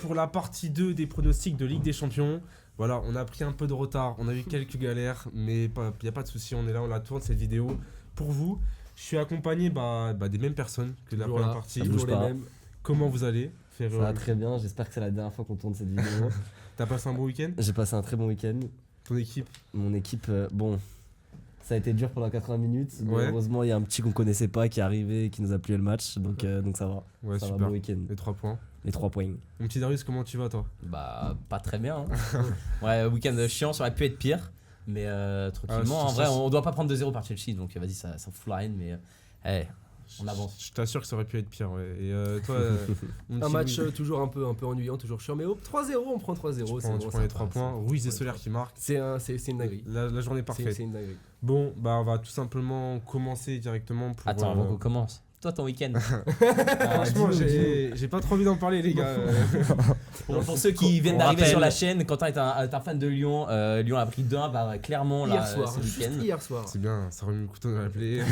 pour la partie 2 des pronostics de Ligue des Champions. Voilà, on a pris un peu de retard, on a eu quelques galères, mais il n'y a pas de souci, on est là, on la tourne cette vidéo pour vous. Je suis accompagné des mêmes personnes que la première partie. Toujours les mêmes. Comment vous allez? Ça va très bien, j'espère que c'est la dernière fois qu'on tourne cette vidéo. T'as passé un bon week-end? J'ai passé un très bon week-end. Ton équipe? Mon équipe, bon, ça a été dur pendant 80 minutes, mais heureusement il y a un petit qu'on connaissait pas qui est arrivé et qui nous a plié le match, donc ça va. Ouais, ça super. va, bon week-end. Les 3 points. Les 3 points. Mon petit Darius, comment tu vas toi? Bah, pas très bien. Hein. Ouais, week-end chiant, ça aurait pu être pire, mais tranquillement. En vrai, on doit pas prendre 2-0 par Chelsea, donc vas-y, ça fout la haine, mais on avance. Je t'assure que ça aurait pu être pire, ouais. Et toi, un match toujours un peu ennuyant, toujours chiant, mais 3-0, on prend 3-0. Tu prends les 3 points. Ruiz et Soler qui marquent. C'est une dinguerie. La journée parfaite. C'est une dinguerie. Bon, bah on va tout simplement commencer directement pour. Attends, avant qu'on commence. Toi, ton week-end. Franchement, j'ai pas trop envie d'en parler, les gars. Pour ceux qui viennent d'arriver sur la chaîne, Quentin est un fan de Lyon. Lyon a pris 2-1 par Clermont là, ce week-end. Hier soir. C'est bien, ça remet le couteau dans la plaie.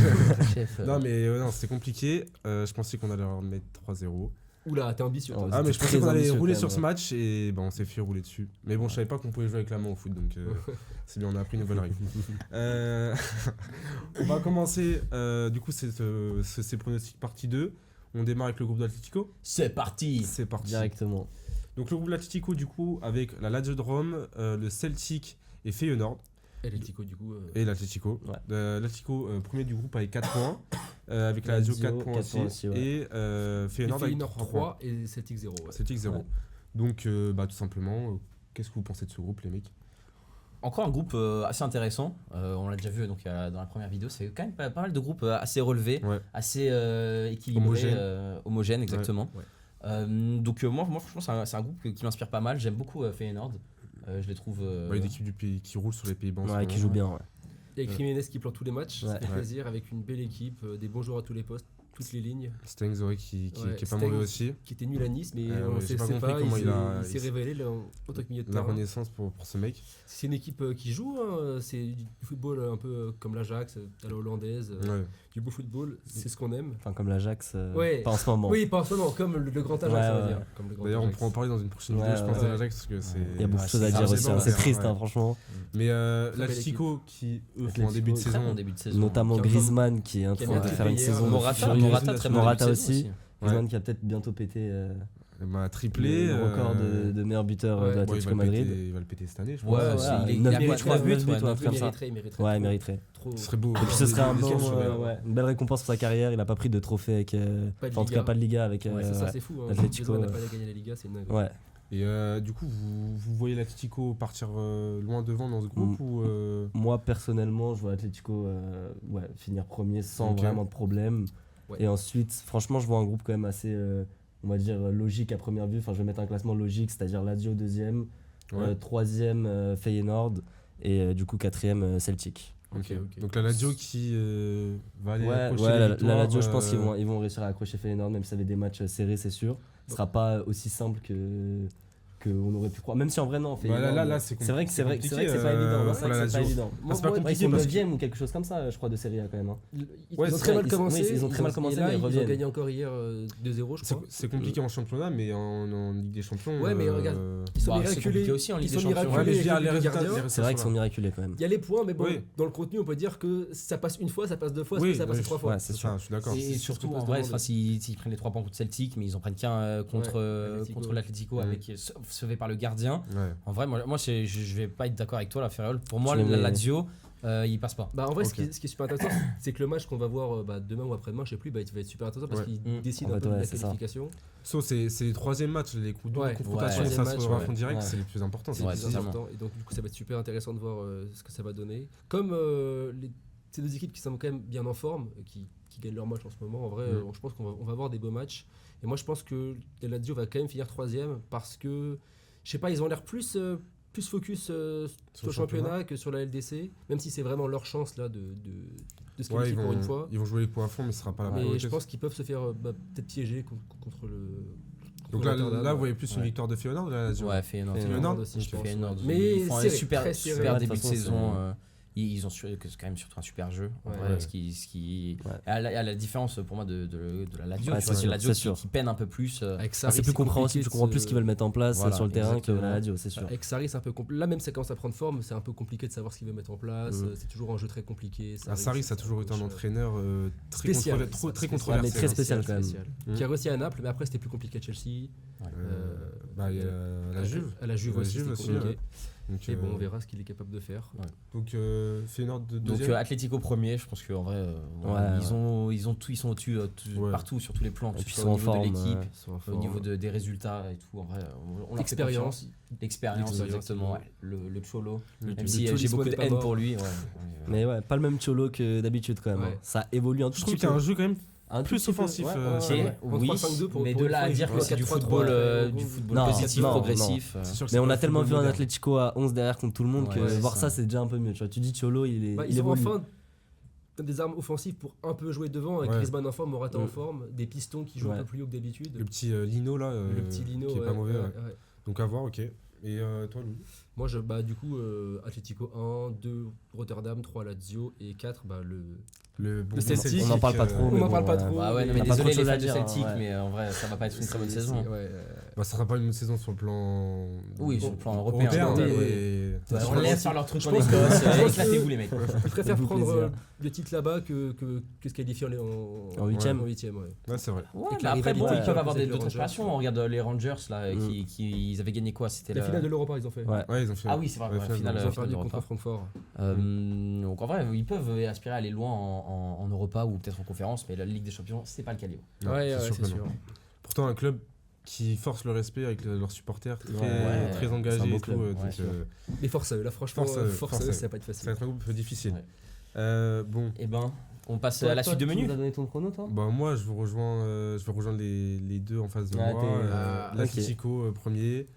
Non, mais non, c'était compliqué. Je pensais qu'on allait leur mettre 3-0. Oula, t'es ambitieux. Ah, mais je pensais qu'on allait rouler sur ce match et on s'est fait rouler dessus. Mais bon, je savais pas qu'on pouvait jouer avec la main au foot, donc c'est bien, on a appris une nouvelle règle. On va commencer, du coup, c'est pronostic partie 2. On démarre avec le groupe de l'Atlético. C'est parti. Directement. Donc le groupe de l'Atlético, du coup, avec la Lazio de Rome, le Celtic et Feyenoord. Et l'Atlético, du coup. Et l'Atlético. Ouais. L'Atlético, premier du groupe avec 4 points. Avec la Lazio 4 points aussi. Ouais. Et Feyenoord avec 3 3 et Celtic 0. Ouais. Celtic 0. Ouais. Donc, tout simplement, qu'est-ce que vous pensez de ce groupe, les mecs? Encore un groupe assez intéressant. On l'a déjà vu donc, dans la première vidéo. C'est quand même pas mal de groupes assez relevés, assez équilibrés, homogènes, exactement. Ouais. Donc moi franchement c'est un groupe qui m'inspire pas mal. J'aime beaucoup Feyenoord. Je les trouve. Une équipe du pays qui roule sur les Pays-Bas. Ouais, qui joue bien. Ouais. Il y a Jiménez qui plante tous les matchs, ça fait Ouais. plaisir, avec une belle équipe, des bons joueurs à tous les postes, toutes les lignes. Stengs qui est pas Stengs, mauvais aussi. Qui était nul à Nice, mais on j'ai sait pas compris pas, comment il s'est révélé là, en tant que milieu de La terrain. renaissance pour ce mec. C'est une équipe qui joue, hein, c'est du football un peu comme l'Ajax, à la hollandaise, du beau football, c'est ce qu'on aime. Enfin, comme l'Ajax, Ouais. pas en ce moment. Oui, pas en ce moment, comme le grand Ajax, on va dire. Comme le grand D'ailleurs, on Ajax. pourra en parler dans une prochaine vidéo, je pense, de l'Ajax, parce que c'est. Il y a beaucoup de choses à dire c'est aussi, bon, c'est ouais. triste, hein, franchement. Mais belle l'Atlético qui, eux, font un Atletico, début de Très saison. bon début de saison. Notamment Qui a Griezmann qui est en qui a train de bien faire une triplé, saison. Morata, de Morata, très bon Morata début de saison aussi. Griezmann qui a peut-être bientôt pété Triplé. le record de meilleur buteur de l'Atlético Madrid. Il va le péter cette année, je Ouais, pense. il a mis 3 buts, un truc comme ça. Il mériterait. Ouais, il mériterait. Trop. Ce serait beau. Et puis ce serait un bon, bon. une belle récompense pour sa carrière. Il a pas pris de trophée avec, Pas de en tout Liga. cas pas de Liga avec. Ouais, c'est ça, c'est fou. Atletico, Griezmann n'a pas gagné la Liga, c'est une dinguerie. Ouais. Et du coup, vous voyez l'Atlético partir loin devant dans ce groupe ou Moi personnellement, je vois Atletico finir premier sans Ok. vraiment de problème. Ouais. Et ensuite, franchement, je vois un groupe quand même assez, on va dire, logique à première vue. Enfin, je vais mettre un classement logique, c'est-à-dire Lazio deuxième, troisième Feyenoord et du coup quatrième Celtic. Ok. Ok. Donc la Lazio qui va aller Ouais, accrocher la les victoires, Lazio, je pense qu'ils vont réussir à accrocher Feyenoord, même si ça avait des matchs serrés, c'est sûr. Ce sera pas aussi simple qu'on aurait pu croire. Même si en vrai, non. Là, c'est vrai que c'est pas compliqué, évident. Ouais, pour la c'est pas Lazio. évident. C'est pas Ils compliqué sont parce que 9ème ou quelque chose comme ça, je crois, de Serie A quand même. Hein. Ils Ouais, ont c'est très vrai, mal commencé. ils ont très mal commencé, et là, mais ils ils ont reviennent. gagné encore hier 2-0, je crois. C'est compliqué en championnat, mais en Ligue des Champions. Ouais, mais regarde, ils sont c'est compliqué miraculés. aussi en Ligue Ils des sont Champions. Ouais, mais je veux miraculés dire, avec les le résultats. gardien. C'est vrai qu'ils sont miraculés quand même. Il y a les points, mais bon, Oui. dans le contenu, on peut dire que ça passe une fois, ça passe deux fois, Oui, ça passe trois fois. ouais, c'est ça, je suis d'accord. Et C'est surtout, ce qu'on en peut se vrai, demander. s'ils prennent les 3 points contre Celtic, mais ils en prennent qu'un contre l'Atlético, avec sauvé par le gardien. Ouais. En vrai, moi je vais pas être d'accord avec toi, la Ferrol. Pour moi, Tu la mets- Lazio, il passe pas. Bah en vrai, Ok. ce qui est super intéressant, c'est que le match qu'on va voir demain ou après-demain, je sais plus, il va être super intéressant parce Ouais. qu'il décide En un fait, peu de ouais, la c'est ça. qualification. C'est les troisième matchs, les coups de Ouais. confrontation, Ouais. ça se Troisième voit match, en direct, ouais. c'est les plus importants. C'est Ouais, le plus totalement. important. Et donc, du coup, ça va être super intéressant de voir ce que ça va donner. Comme ces deux équipes qui sont quand même bien en forme, qui gagnent leur match en ce moment, en vrai, je pense qu'on va avoir des beaux matchs. Et moi, je pense que la Lazio va quand même finir troisième parce que, je sais pas, ils ont l'air plus focus sur le championnat que sur la LDC, même si c'est vraiment leur chance là de se Ouais, qualifier pour une fois. ils vont jouer les points à fond, mais ce sera pas la Mais priorité. je pense qu'ils peuvent se faire peut-être piéger contre le. Donc Rotterdam. là, vous voyez plus une Ouais. victoire de Feyenoord ou de la Lazio? Ouais, Feyenoord. Feyenoord aussi, je pense. Feyenoord. Mais Ils font un serré, super très serré. super Ouais, de début de toute façon, saison. ils ont que c'est quand même surtout un super jeu. En Ouais. vrai, Ouais. ce qui Ouais. à la différence pour moi de la Lazio, Ouais, tu vois, c'est c'est la sûr, Lazio c'est qui peine un peu plus. Avec Ah, Sarri, c'est plus compréhensible, tu comprends plus ce qu'ils veulent mettre en place Voilà, sur le terrain que exactement. la radio, c'est sûr. Avec Sarri, c'est un peu compliqué. Là, même si ça commence à prendre forme, c'est un peu compliqué de savoir ce qu'il veut mettre en place. Mm. C'est toujours un jeu très compliqué. Sarri, ça a toujours été un entraîneur très spécial. très Ouais, controversé. mais très spécial quand même. Mm. Qui a réussi à Naples, mais après c'était plus compliqué à Chelsea. Bah, il y a la Juve. À la Juve La aussi, Juve c'était aussi, compliqué. ouais. Donc, Et bon, on verra ce qu'il est capable de faire. Donc Feyenoord de Donc deuxième. Atlético premier, je pense qu'en vrai, ils sont au-dessus Ouais. partout sur tous les plans, que Et ce puis soit ils au sont en niveau de forme, l'équipe, ouais. Ils sont en au forme. niveau des résultats et tout. En vrai, on leur fait L'expérience. confiance. L'expérience, L'expérience, exactement. Ouais. Le Cholo, Le même si Cholo, j'ai beaucoup de il est pas haine mort. pour lui. Ouais. Mais ouais, pas le même Cholo que d'habitude quand même. Ouais. hein. Ça évolue un tout Je trouve petit qu'il y a peu. un jeu quand même Un tout plus petit peu. offensif, Ouais, euh, Ok, ouais, ouais. oui, 3-5-2 pour- mais pour de une là fois, à ils dire jouent que c'est du 4-3-3, football, ouais. Non, positif, non, progressif. C'est sûr que Mais c'est on pas a le tellement football vu un moderne. Atlético à 11 derrière contre tout le monde que Ouais, c'est voir ça. ça c'est déjà un peu mieux. Tu vois, tu dis Cholo, il Bah, il ils ont évolue. enfin des armes offensives pour un peu jouer devant, avec Ouais. Griezmann en forme, Morata en Mm. forme, des pistons qui jouent un Ouais. peu plus haut que d'habitude. Le petit Lino là, Le petit Lino, qui est ouais, pas mauvais. ouais, ouais. ouais. Donc à voir, ok. Et toi, Lou? Moi, du coup, Atlético 1, 2 Rotterdam, 3 Lazio et 4, Le bon Celtic, On n'en parle pas trop. on mais n'en bon, parle pas ouais. trop. Bah ouais, non, On mais a pas trop désolé de les choses à fans de dire, Celtic, ouais. mais en vrai, ça va pas être une très bonne saison. Bah, ça sera pas une bonne saison sur le plan. Oui, sur le plan européen. européen, ouais. mais- Ouais, on laisse faire leur truc Je en pense que- Écosse, je pense que- éclatez-vous les mecs. Je préfère Faites-vous prendre plaisir. le titre là-bas que se qualifier En huitième. En huitième, ouais. Ouais, c'est vrai. Ouais, Et que mais la après, bon, rivalité ils peuvent avoir avec les d'autres Rangers. aspirations. On regarde les Rangers, là, Mm. ils avaient gagné quoi? C'était La finale de l'Europa, ils ont fait. Ouais. Ouais, ils ont fait. Ah oui, c'est vrai, Ouais, ouais, finale finale, de Ils ont finale perdu d'Europa. contre Francfort. Donc en vrai, ils peuvent aspirer à aller loin en Europa ou peut-être en conférence, mais la Ligue des Champions, c'est pas le calibre. Non, Ouais, c'est sûr c'est que non. sûr. Pourtant, un club qui force le respect avec leurs supporters, très, Ouais, très c'est un engagés beau et tout. club, Donc, ouais, sûr. Mais force à eux, là, franchement, Force à eux, force force à à eux, eux. ça va pas être ça va facile. être un groupe difficile. Ouais. Bon, Et ben, on passe Toi, à la toi, suite de tu menu. nous as donné ton chrono, toi bah, moi, je vais rejoindre les deux en face de Ah, moi. t'es- L'Atlético premier,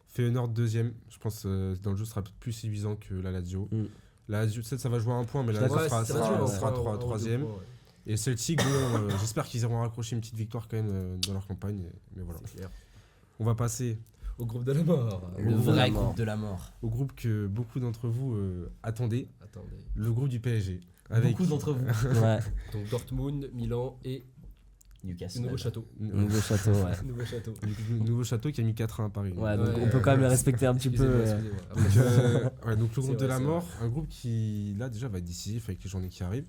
Feyenoord deuxième. Je pense dans le jeu, sera plus séduisant que la Lazio. Mm. La Lazio, peut-être ça va jouer à un point, mais la Lazio Ouais, sera ça va jouer en sera point, en troisième. deux points, ouais. Et Celtic, bon, j'espère qu'ils auront raccroché une petite victoire quand même dans leur campagne. Mais voilà. C'est clair. On va passer Au groupe de la mort. Le Au vrai groupe groupe de la mort. au groupe que beaucoup d'entre vous attendaient, Attendez. le groupe du PSG. Avec Beaucoup d'entre vous. Ouais, Donc Dortmund, Milan et Newcastle. Nouveau Château. nouveau château, ouais. Nouveau Château. Nouveau Château qui a mis 4-1 à Paris. Ouais, donc Ouais, on peut quand même les respecter un petit peu. Excusez-moi, excusez-moi. Donc, ouais, donc le C'est groupe de vrai, la c'est mort, un groupe qui là déjà va être décisif avec les journées qui arrivent.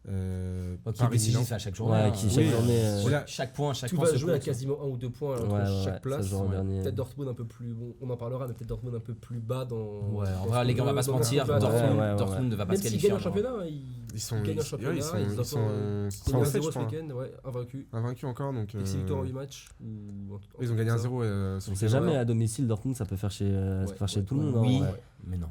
Qui est Paris, décisif Milan. à chaque journée. Ouais, hein. qui Oui. chaque journée. Voilà. Chaque point Tout se va se jouer à compte. quasiment 1 ou 2 points entre Ouais, chaque ouais, place. ça joue en dernier. Peut-être Dortmund un peu plus. Bon, on en parlera, mais peut-être Dortmund un peu plus bas dans. Ouais, en dans vrai, ce les gars, on va qu'on pas se veut, mentir. dans le Dortmund, championnat. ouais, Dortmund ne va pas Même se s'ils qualifier. gagnent en hein. championnat, Ils gagnent un championnat, ils sont ils ils ont sont gagné 37, 1-0 je ce crois. week-end, ouais, invaincu. Invaincus encore donc. Et 6 victoires en 8 matchs. Ou Ils ont gagné 1-0 ce On week-end. sait jamais à domicile, Dortmund ça peut faire chez, ça peut faire chez tout le monde. Oui, hein, ouais. mais non.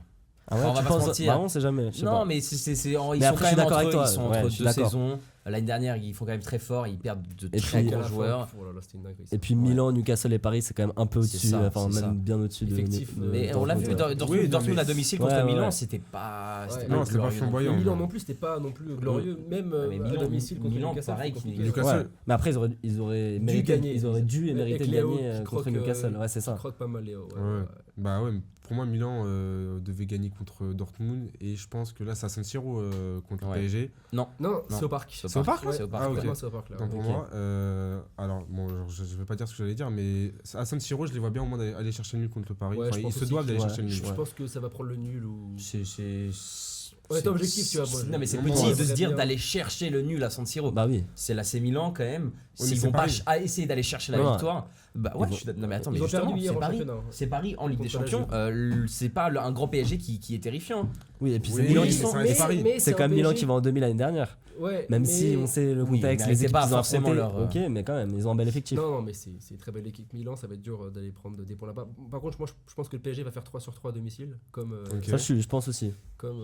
Ah ouais, On va tu pas se penses mentir. Bah on sait jamais. je sais Non, pas. mais ils sont Mais après, je suis quand même d'accord entre avec eux, toi. ils sont Ouais, entre je suis deux d'accord. saisons. L'année dernière, ils font quand même très fort, ils perdent de Et très puis, gros joueurs. Oh là là, c'était une dinguerie. Et puis Milan, Newcastle et Paris, c'est quand même un peu C'est au-dessus, ça, enfin c'est même ça. bien au-dessus de. Effectif, Mais on l'a vu, Dortmund, ouais. Dortmund, Oui, non, mais- à domicile contre Ouais, ouais, Milan, ouais. c'était pas Ouais. Non, c'était pas glorieux. flamboyant. Mais Milan non. non plus, c'était pas non plus glorieux. Même mais à Milan- domicile contre Milan, Newcastle, pareil, c'était qui- compliqué. Newcastle. Ouais. Mais après, ils auraient mérité, gagner. ils auraient dû et mérité de Avec Léo gagner qui contre croque, Newcastle. Ouais, c'est Qui ça. croque pas mal Léo. Ouais, Ouais. ouais. Bah ouais, pour moi Milan devait gagner contre Dortmund et je pense que là c'est à San Siro contre Ouais. le PSG. Non, c'est au parc. C'est au parc, Ouais, C'est au parc. Ah, ok. pour moi, c'est au parc là. Tant pour Ok. moi. Alors bon, genre, je vais pas dire ce que j'allais dire, mais à San Siro je les vois bien au moins aller chercher le nul contre le Paris. Ouais, Enfin, je ils pense se aussi doivent que- d'aller ouais. chercher le nul. Je pense que ça va prendre le nul ou. Ouais, t'es objectif, tu vois, moi, Non, mais c'est je- petit moi, de se j'aimerais dire bien. d'aller chercher le nul à San Siro. Bah oui. C'est l'AC Milan quand même. mais S'ils c'est vont pas Paris. à essayer d'aller chercher la Non, victoire, bah ouais, Ils je suis non mais attends, mais Ils ont justement, perdu hier c'est en Paris. championnat. C'est Paris en Ligue des Contre la Champions. C'est pas un grand PSG qui est terrifiant. Oui, et puis c'est Oui, Milan mais qui ça sont. reste Paris. C'est quand même Milan qui va en demi l'année dernière. Ouais. Même mais- si on sait le Oui, contexte, mais les c'est équipes pas qu'ils ont forcément affrontées. leur, Ok, mais quand même, ils ont un bel effectif. Non, non, mais c'est une très belle équipe Milan, ça va être dur d'aller prendre des points là-bas. Par contre, moi je pense que le PSG va faire 3 sur 3 à domicile, comme, Ok. Ça, je pense aussi. comme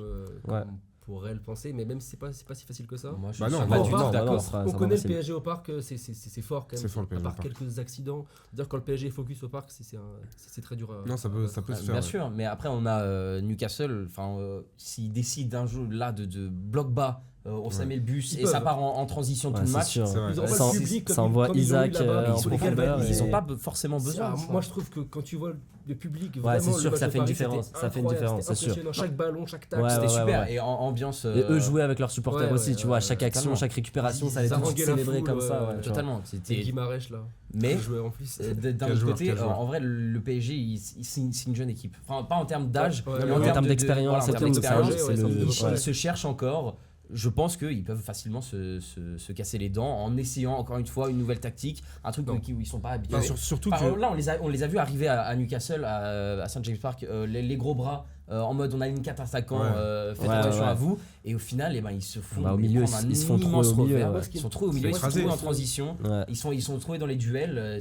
Ouais. on pourrait le penser, mais même si c'est pas si facile que ça. Moi, je Bah suis non, pas bah du non, tout bah d'accord. non, ça On va connaît le facile. PSG au parc, c'est fort quand même. C'est fort, le PSG à part au parc. quelques accidents. D'ailleurs, quand le PSG est focus au parc, c'est très dur à. Non, ça peut se faire. Bien ouais. sûr, mais après on a Newcastle. Enfin, s'ils décident d'un jour là de bloc bas on se met le bus Ils et ça peuvent. part en transition tout Ouais, le c'est match. sûr. C'est vrai. Ils auront pas Ça- le public ça envoie comme ils ont eu Isaac, là-bas, en ils sont profondeur, galvanisés. Ils et- n'ont pas forcément besoin. Moi je trouve que quand tu vois le public Ouais, vraiment c'est sûr le que ça match fait de une Paris, différence, c'était ça fait une incroyable, différence, c'était c'est sûr. impressionnant. Chaque ballon, chaque tacle, Ouais, C'était ouais, super. ouais. Et ambiance. Et eux jouaient avec leurs supporters ouais, aussi, tu ouais, vois, à ouais, chaque action, totalement. chaque récupération, ça allait Ils tout haranguaient la célébrer foule, comme ça. ouais, ouais, tu vois. Totalement. Et C'était. Guy Marèche là, Mais le joueur en plus. d'un Quel autre joueur, côté, quel joueur. en vrai, le PSG, c'est une jeune équipe. Enfin, pas en termes d'âge, Ouais, mais ouais, En termes d'expérience, voilà, en c'est termes tout, d'expérience, c'est ouais, le- ouais. ils se cherchent encore. Je pense qu'ils peuvent facilement se casser les dents en essayant encore une fois une nouvelle tactique, un truc Non. où ils sont pas habitués. Enfin, surtout Enfin, que. là, on les a vus arriver à Newcastle, à St James Park, les gros bras, en mode on a une 4 attaquants, Ouais. faites Ouais, attention ouais. à vous. Et au final, eh ben, ils se font Bah, au milieu, prendre un ils se font trop immense au milieu, revers. ouais. Ils sont trop au milieu, ils sont écrasés. trop en transition. Ouais. Ils sont trouvés dans les duels.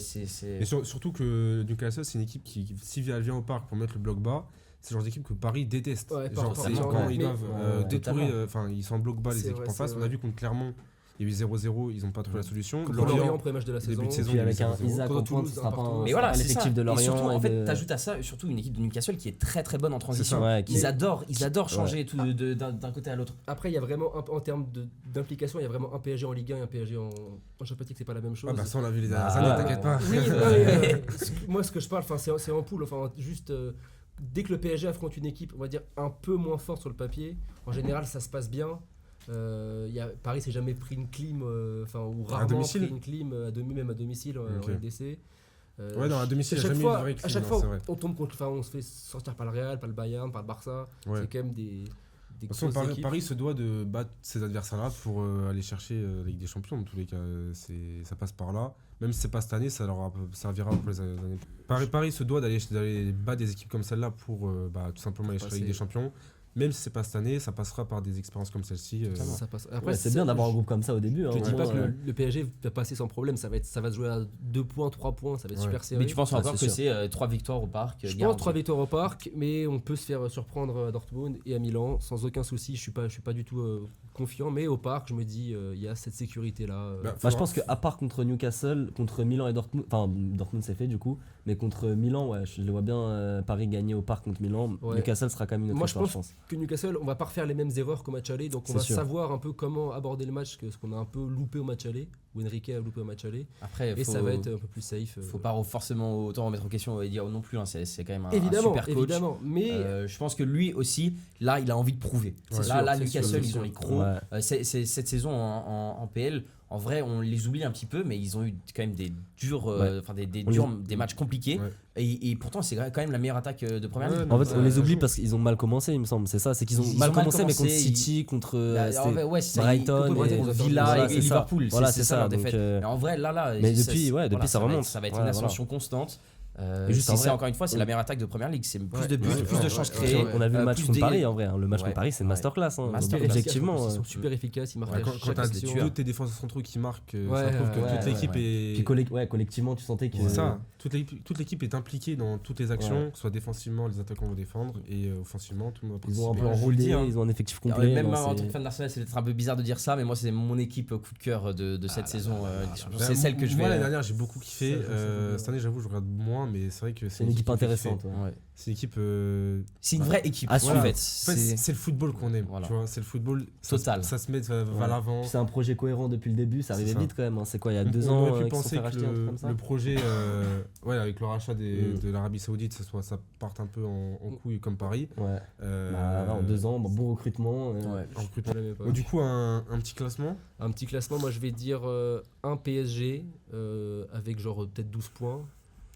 Et surtout que Newcastle, c'est une équipe qui, si elle vient au parc pour mettre le bloc bas, c'est le genre d'équipe que Paris déteste. Ouais, Genre, par- c'est par- quand ouais. ils doivent Mais- détourer, totalement. enfin, ils sont en bloc bas les C'est équipes vrai, en face. c'est On a vrai. vu contre Clermont, il y a eu 0-0, ils n'ont pas trouvé la solution. Contre Lorient, premier match de la début de saison. saison. Et puis avec un 0-0. Isaac en Contre pointe, Toulouse, ce sera pas partout. un Mais voilà, un c'est effectif ça. de Et Lorient. surtout, en et fait, de- t'ajoutes à ça surtout une équipe de Newcastle qui est très très bonne en transition. Ouais, Ils adorent changer Ouais. tout d'un côté à l'autre. Après, il y a vraiment, en termes d'implication, il y a vraiment un PSG en Ligue 1 et un PSG en Champions League, c'est pas la même chose. Ah bah ça on l'a vu les Bah, dernières années, ouais. t'inquiète pas. Oui, mais, moi ce que je parle, c'est en poule. Enfin, juste dès que le PSG affronte une équipe, on va dire un peu moins forte sur le papier, en général ça se passe bien. Paris s'est jamais pris une clim, ou rarement domicile pris une clim même à domicile Ok. en LDC. Ouais, non, à domicile, à il y a chaque jamais eu fois, de vraie à clim, chaque non, fois c'est vrai. on tombe contre, on se fait sortir par le Real, par le Bayern, par le Barça. Ouais. C'est quand même des De toute façon, grosses équipes. Paris se doit de battre ses adversaires-là pour aller chercher la Ligue des Champions. Dans tous les cas, ça passe par là. Même si c'est pas cette année, ça leur servira pour les années. Paris se doit d'aller battre des équipes comme celle-là pour tout simplement aller chercher la Ligue des Champions. Même si c'est pas cette année, ça passera par des expériences comme celle-ci. Ça passe. Après, Ouais, c'est bien d'avoir un groupe comme ça au début. hein, Je au dis pas moins, que le PSG va passer sans problème, ça va se jouer à 2 points, 3 points, ça va être Ouais. super serré. Mais tu penses Ah, encore c'est que sûr. c'est 3 victoires au parc Je pense garanties. 3 victoires au parc, mais on peut se faire surprendre à Dortmund et à Milan sans aucun souci. Je suis pas du tout confiant, mais au parc, je me dis, il y a cette sécurité-là. Bah, je pense qu'à part contre Newcastle, contre Milan et Dortmund, enfin Dortmund c'est fait du coup, mais contre Milan, ouais, je les vois bien Paris gagner au parc contre Milan. Ouais. Newcastle sera quand même une autre Moi, je histoire, pense que Newcastle, on va pas refaire les mêmes erreurs qu'au match aller, donc on C'est va sûr. savoir un peu comment aborder le match, ce qu'on a un peu loupé au match aller, ou Enrique a loupé au match aller, Après, et ça va être un peu plus safe. faut pas forcément autant remettre en question et dire non plus. Hein, c'est quand même un Évidemment, super coach. évidemment, mais Je pense que lui aussi, là, il a envie de prouver. Ouais. Là, sûr, là, c'est Newcastle, sûr, c'est ils ont sûr. les crocs. Ouais. Cette saison en PL, en vrai, on les oublie un petit peu, mais ils ont eu quand même des durs, Ouais. enfin On des matchs compliqués. Ouais. Et pourtant, c'est quand même la meilleure attaque de première Ouais, ligue. non, En fait, on Ouais, les oublie joue. parce qu'ils ont mal commencé, il me semble. C'est ça, c'est qu'ils ont Ils mal ont mal commencé, mais contre commencé, City, contre En vrai, ouais, c'est ça, Brighton, contre et- Villa voilà, et c'est ça. Liverpool. Voilà, c'est c'est ça leur ça. Donc, défaite. Mais en vrai, là, mais ça, depuis, ouais, depuis, ça va être- remonte. Ça va être Ouais, une voilà. ascension constante. Et juste en C'est vrai- encore une fois, c'est la meilleure attaque de première ligue. C'est plus Ouais, de buts, ouais, plus de ouais, chances ouais, créées. ouais. on a vu le match plus contre des- Paris en vrai. Hein. Le match Ouais. contre Paris, c'est une Ouais. masterclass. Hein. Masterclass. Donc, objectivement. Ils sont super efficaces, ils marquent Ouais, à quand chaque t'as action. deux de tes défenseurs centraux qui marquent, Ouais, ça prouve que ouais, toute l'équipe ouais. est. Puis collectivement, tu sentais que. C'est ça, toute l'équipe est impliquée dans toutes les actions, Ouais. que ce soit défensivement, les attaquants vont défendre, et offensivement, tout le monde va Ils ont un peu participer. je vous le dis, enroulé, hein. ils ont un effectif Alors, complet. même non, en c'est- tant que fan d'Arsenal, c'est peut-être un peu bizarre de dire ça, mais moi, c'est mon équipe coup de cœur de cette saison. C'est celle que je vais. Moi, l'année dernière, j'ai beaucoup kiffé. Ça, ça fait Cette année, j'avoue, je regarde moins, mais c'est vrai que C'est une équipe qui me fait intéressante. kiffer. ouais. Ouais. C'est une équipe. C'est une vraie équipe. À en suivre. fait. En fait, c'est le football qu'on aime. Voilà. Tu vois, c'est le football. Total. Ça se met vers Ouais. l'avant. Puis c'est un projet cohérent depuis le début, ça C'est arrivait ça. vite quand même. Hein. C'est quoi, il y a 2 On ans aurait pu qu'ils se sont penser fait que racheter un truc comme ça le projet, avec le rachat Mm. de l'Arabie Saoudite, ça parte un peu en couille comme Paris. Ouais. Euh, Bah, là, en 2 ans, bon recrutement. Ouais. en recrutement. Je l'aimais pas. Bon, du coup, un petit classement. Un petit classement, moi je vais dire un PSG avec genre peut-être 12 points.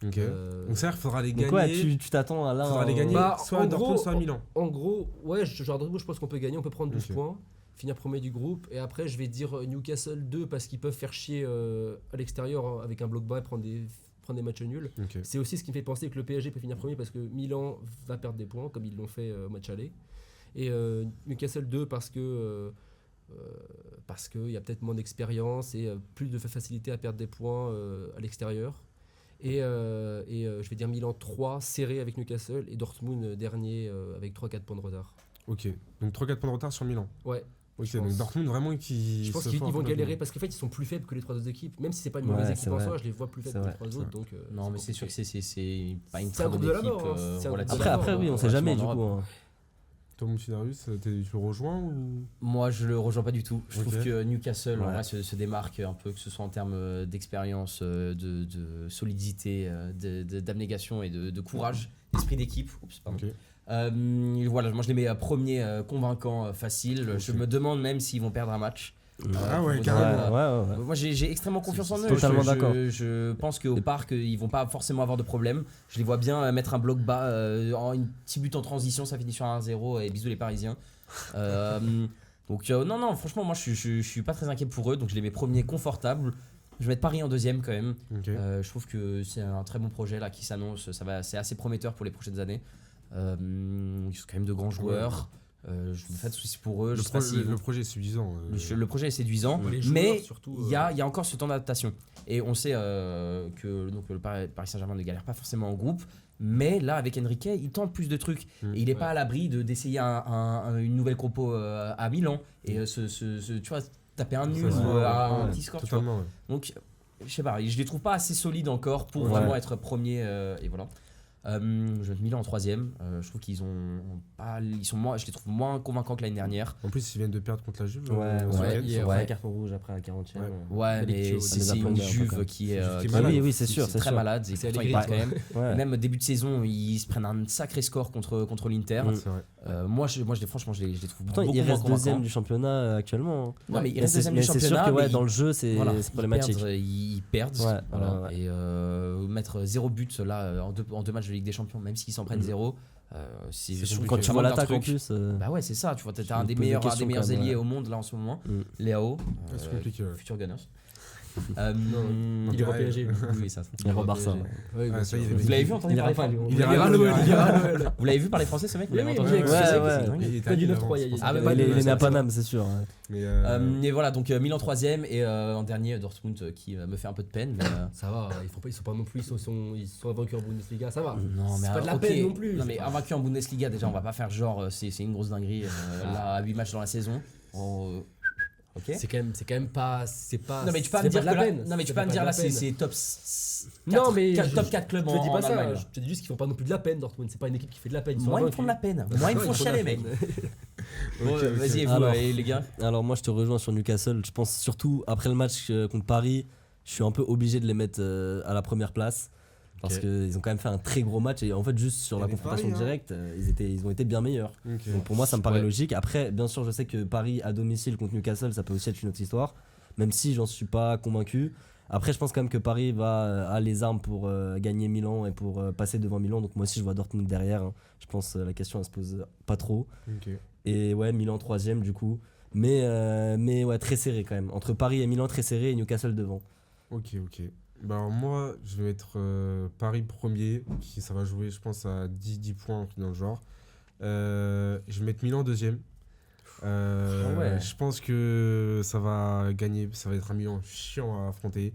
Ok. Euh, Donc, c'est-à-dire qu'il faudra les gagner. Donc ouais, tu t'attends à là. faudra les gagner Bah, soit en à Dortmund, gros, soit à Milan. En gros, ouais, genre Dortmund, je pense qu'on peut gagner, on peut prendre 12 Ok. points, finir premier du groupe, et après je vais dire Newcastle 2 parce qu'ils peuvent faire chier à l'extérieur avec un bloc bas et prendre des matchs nuls. Ok. C'est aussi ce qui me fait penser que le PSG peut finir premier parce que Milan va perdre des points comme ils l'ont fait au match aller. Et Newcastle 2 parce que qu'il y a peut-être moins d'expérience et plus de facilité à perdre des points à l'extérieur. Et je vais dire Milan 3 serré avec Newcastle et Dortmund dernier avec 3-4 points de retard. Ok. Donc 3-4 points de retard sur Milan. Ouais. Ok, Je donc pense. Dortmund vraiment qui. Je pense se qu'ils force vont galérer complètement. parce qu'en fait ils sont plus faibles que les 3 autres équipes. Même si c'est pas une Ouais, mauvaise c'est équipe en vrai. soi, je les vois plus faibles C'est que les vrai, 3 c'est autres. vrai. Donc, Non, mais c'est sûr que c'est pas une C'est très un bonne groupe de la équipe. mort, hein. C'est un groupe de la relativement. Après, mort, oui, on ouais, sait jamais du vachement coup. d'Europe. hein. Toi, Moutinarius, tu le rejoins ou... Moi, je le rejoins pas du tout. Je trouve Ok. que Newcastle en Ouais. vrai, se démarque un peu, que ce soit en termes d'expérience, de solidité, d'abnégation et de courage, d'esprit d'équipe. Oups, pardon. Ok. Voilà, moi je les mets premiers convaincants, faciles. Ok. Je me demande même s'ils vont perdre un match. Ah ouais, pour carrément. Ouais. Moi j'ai extrêmement confiance en eux. Totalement d'accord. Je pense qu'au parc ils vont pas forcément avoir de problème. Je les vois bien mettre un bloc bas, en une petit but en transition, ça finit sur 1-0 et bisous les Parisiens. Donc non, franchement moi je suis pas très inquiet pour eux, donc je les mets premiers confortables. Je vais mettre Paris en deuxième quand même. Ok. Je trouve que c'est un très bon projet là qui s'annonce. C'est assez prometteur pour les prochaines années. Ils sont quand même de grands joueurs. Je me fais de soucis pour eux. Je sais pas si le projet est séduisant. le projet est séduisant, Les joueurs, mais surtout, il y a encore ce temps d'adaptation. Et on sait que donc, le Paris Saint-Germain ne galère pas forcément en groupe, mais là avec Enrique, il tente plus de trucs. Mm. Et il n'est Ouais. pas à l'abri d'essayer une nouvelle compo à Milan. Et tu vois, taper un nul Ça, ou c'est- un ouais, petit score. Tu vois. Totalement, ouais. Donc, je sais pas, je les trouve pas assez solides encore pour Ouais. vraiment être premier. Et voilà. Je vais mettre Milan en troisième. Je trouve qu'ils sont moins, je les trouve moins convaincants que l'année dernière. En plus, ils viennent de perdre contre la Juve. Ouais, ce ouais. week-end. hier, Ouais, ouais. carton rouge après la 40e. Ouais. Ouais, mais Delicchio, c'est les une applaudit un peu, Juve quand même. qui est, C'est juste qui qu'il est est- malade. Oui, c'est sûr, c'est très sûr. malade. Et C'est pourtant, Allegri, ils perdent quand même. Ouais. Même début de saison, ils se prennent un sacré score contre l'Inter. Mm. C'est vrai. Moi, franchement, je les trouve Pourtant, beaucoup il moins reste deuxième convaincants. du championnat actuellement. hein. Non, mais il Mais reste deuxième du c'est sûr championnat. que mais dans le jeu, c'est voilà, problématique. Ils perdent. Ouais, Voilà. ouais. Et mettre 0 but là en deux matchs de Ligue des Champions, même s'ils s'en prennent 0, C'est je trouve compliqué. Quand que tu ça vois manque d'un l'attaque en truc. plus. Bah ouais, c'est ça, tu vois, Je t'as un me des pose des meilleurs questions quand même, ailiers ouais. au monde là en ce moment, Mm. Léao, C'est compliqué, ouais. futur Gunners. Il ira au PSG. Oui, ça. Il ira au Barça. Ouais, Ah, bien ça, sûr. il est- Vous l'avez vu entendre Il ira parler pas, français lui. Il ira ira à le- Noël, il ira à Noël. Vous l'avez vu parler français ce mec? Vous l'avez Oui, entendu? oui, Ouais, c'est ouais. dingue. Il est Pas du allé 9-3, il y a- avant, Ah, mais c'est pas Il de- est né à Paname, c'est sûr. ouais. Mais Et voilà, donc Milan 3ème et en dernier Dortmund qui me fait un peu de peine. Mais, Ça va, ils sont pas non plus, ils sont invaincus en Bundesliga, ça va. non, mais C'est pas de la ok. peine non plus. Non, mais invaincu en Bundesliga, déjà, on va pas faire genre c'est une grosse dinguerie là à 8 matchs dans la saison. Ok. C'est quand même pas, c'est pas. Non mais tu peux pas c'est me dire de la que là, peine. non mais tu C'est peux pas me de dire la là c'est peine. top Non, mais top 4 clubs Je te dis en pas ça, Allemagne. je te dis juste qu'ils font pas non plus de la peine, Dortmund. C'est pas une équipe qui fait de la peine. Ils sont Moi ils me invaincus. font de la peine. Moi ils me font chialer mec. Bon, Ok, ok. vas-y vous Alors. les gars. Alors moi je te rejoins sur Newcastle. Je pense surtout après le match contre Paris, je suis un peu obligé de les mettre à la première place. Parce Ok. qu'ils ont quand même fait un très gros match et en fait juste sur Il y la avait confrontation Paris, hein. directe, ils ont été bien meilleurs. Ok. Donc pour moi ça me paraît Ouais. logique. Après bien sûr je sais que Paris à domicile contre Newcastle ça peut aussi être une autre histoire. Même si j'en suis pas convaincu. Après je pense quand même que Paris a les armes pour gagner Milan et pour passer devant Milan. Donc moi aussi je vois Dortmund derrière. hein. Je pense la question elle se pose pas trop. Ok. Et ouais, Milan 3ème du coup. Mais ouais, très serré quand même. Entre Paris et Milan, très serré et Newcastle devant. Ok. Bah alors moi, je vais mettre Paris premier, qui ça va jouer, je pense, à 10 points, un truc dans le genre. Je vais mettre Milan deuxième. ouais. Je pense que ça va gagner, ça va être un Milan chiant à affronter.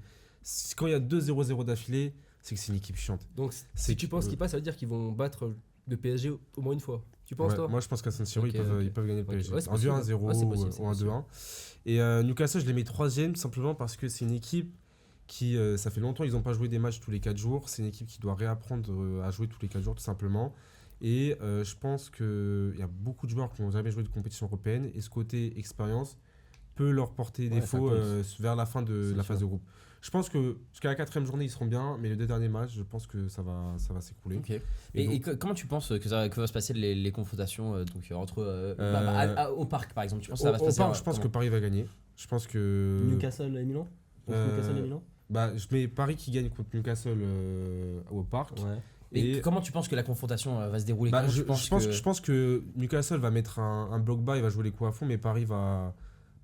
Quand il y a 2-0-0 d'affilée, c'est que c'est une équipe chiante. Donc C'est si tu penses que- qu'ils passent, ça veut dire qu'ils vont battre le PSG au moins une fois. Tu penses Ouais, toi? moi je pense qu'à San Siro Ok, ils peuvent, ok. ils peuvent gagner le Ok. PSG. Ouais, c'est En possible. 2-1-0 Ouais, c'est possible, c'est ou en possible. 2-1. Et Newcastle, je les mets troisième simplement parce que c'est une équipe qui, ça fait longtemps, ils n'ont pas joué des matchs tous les 4 jours. C'est une équipe qui doit réapprendre à jouer tous les 4 jours tout simplement. Et je pense qu'il y a beaucoup de joueurs qui n'ont jamais joué de compétition européenne et ce côté expérience peut leur porter Ouais, défaut ça compte. vers la fin de C'est la sûr. phase de groupe. Je pense que jusqu'à la 4ème journée, ils seront bien, mais les 2 derniers matchs, je pense que ça va s'écrouler. Ok. Et Et, donc- comment tu penses que va se passer les confrontations entre au parc par exemple? Tu penses que ça va se Au passer parc, je pense que Paris va gagner. Je pense que. Newcastle et Milan Contre Euh, Newcastle et Milan Bah, je mets Paris qui gagne contre Newcastle au parc. Ouais. Et Et comment tu penses que la confrontation va se dérouler? bah, Comment je, tu penses je pense que Newcastle va mettre un bloc bas, il va jouer les coups à fond, mais Paris va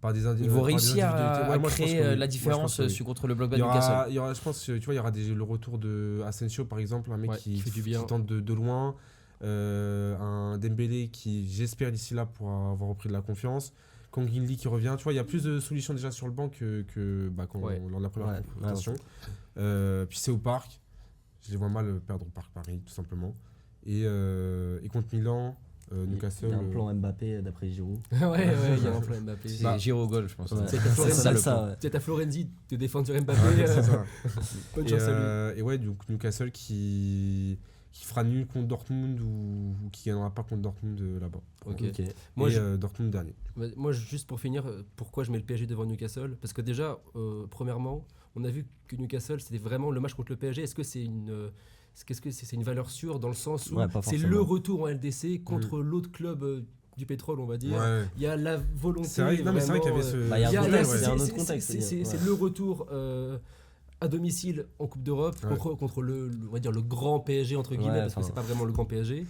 par des ils vont réussir individualités. à Ouais, moi, je pense créer que oui. la Moi, je différence pense que oui. contre le bloc bas Il y de Newcastle? aura, je pense, tu vois, il y aura le retour de Asensio par exemple, un mec Ouais, qui qui fait du bien. qui tente de loin, un Dembélé qui, j'espère d'ici là, pourra avoir repris de la confiance. Kang In Lee qui revient, tu vois, il y a plus de solutions déjà sur le banc que Ouais. lors de la première Ouais, confrontation. Puis c'est au parc, je les vois mal perdre au parc Paris tout simplement. Et contre Milan, Newcastle. Il y a un plan Mbappé d'après Giroud. Ouais, il y a un plan Mbappé. C'est Bah, Giro au goal, je pense. Ouais. C'est C'est ça, ça, le ça, ouais. Peut-être à Florenzi de défendre sur Mbappé. Ouais, c'est ça. Bonne Et, chance à lui. et ouais, donc Newcastle qui qui fera nul contre Dortmund ou qui gagnera pas contre Dortmund là-bas. Ok. Ok. Moi, Et Dortmund dernier. Moi, juste pour finir, pourquoi je mets le PSG devant Newcastle? Parce que déjà, premièrement, on a vu que Newcastle, c'était vraiment le match contre le PSG. Est-ce que c'est une valeur sûre dans le sens où Ouais, pas c'est forcément. le retour en LDC contre l'autre club du pétrole, on va dire. Ouais. Il y a la volonté. C'est vrai, non, mais c'est vrai qu'il y avait vraiment, ce. Bah, il y a un il y a- contexte, c'est- il y a un c'est- autre contexte, c'est- C'est ouais. c'est le retour à domicile en Coupe d'Europe Ouais. contre on va dire le grand PSG entre guillemets, Ouais, parce que enfin. c'est pas vraiment le grand PSG.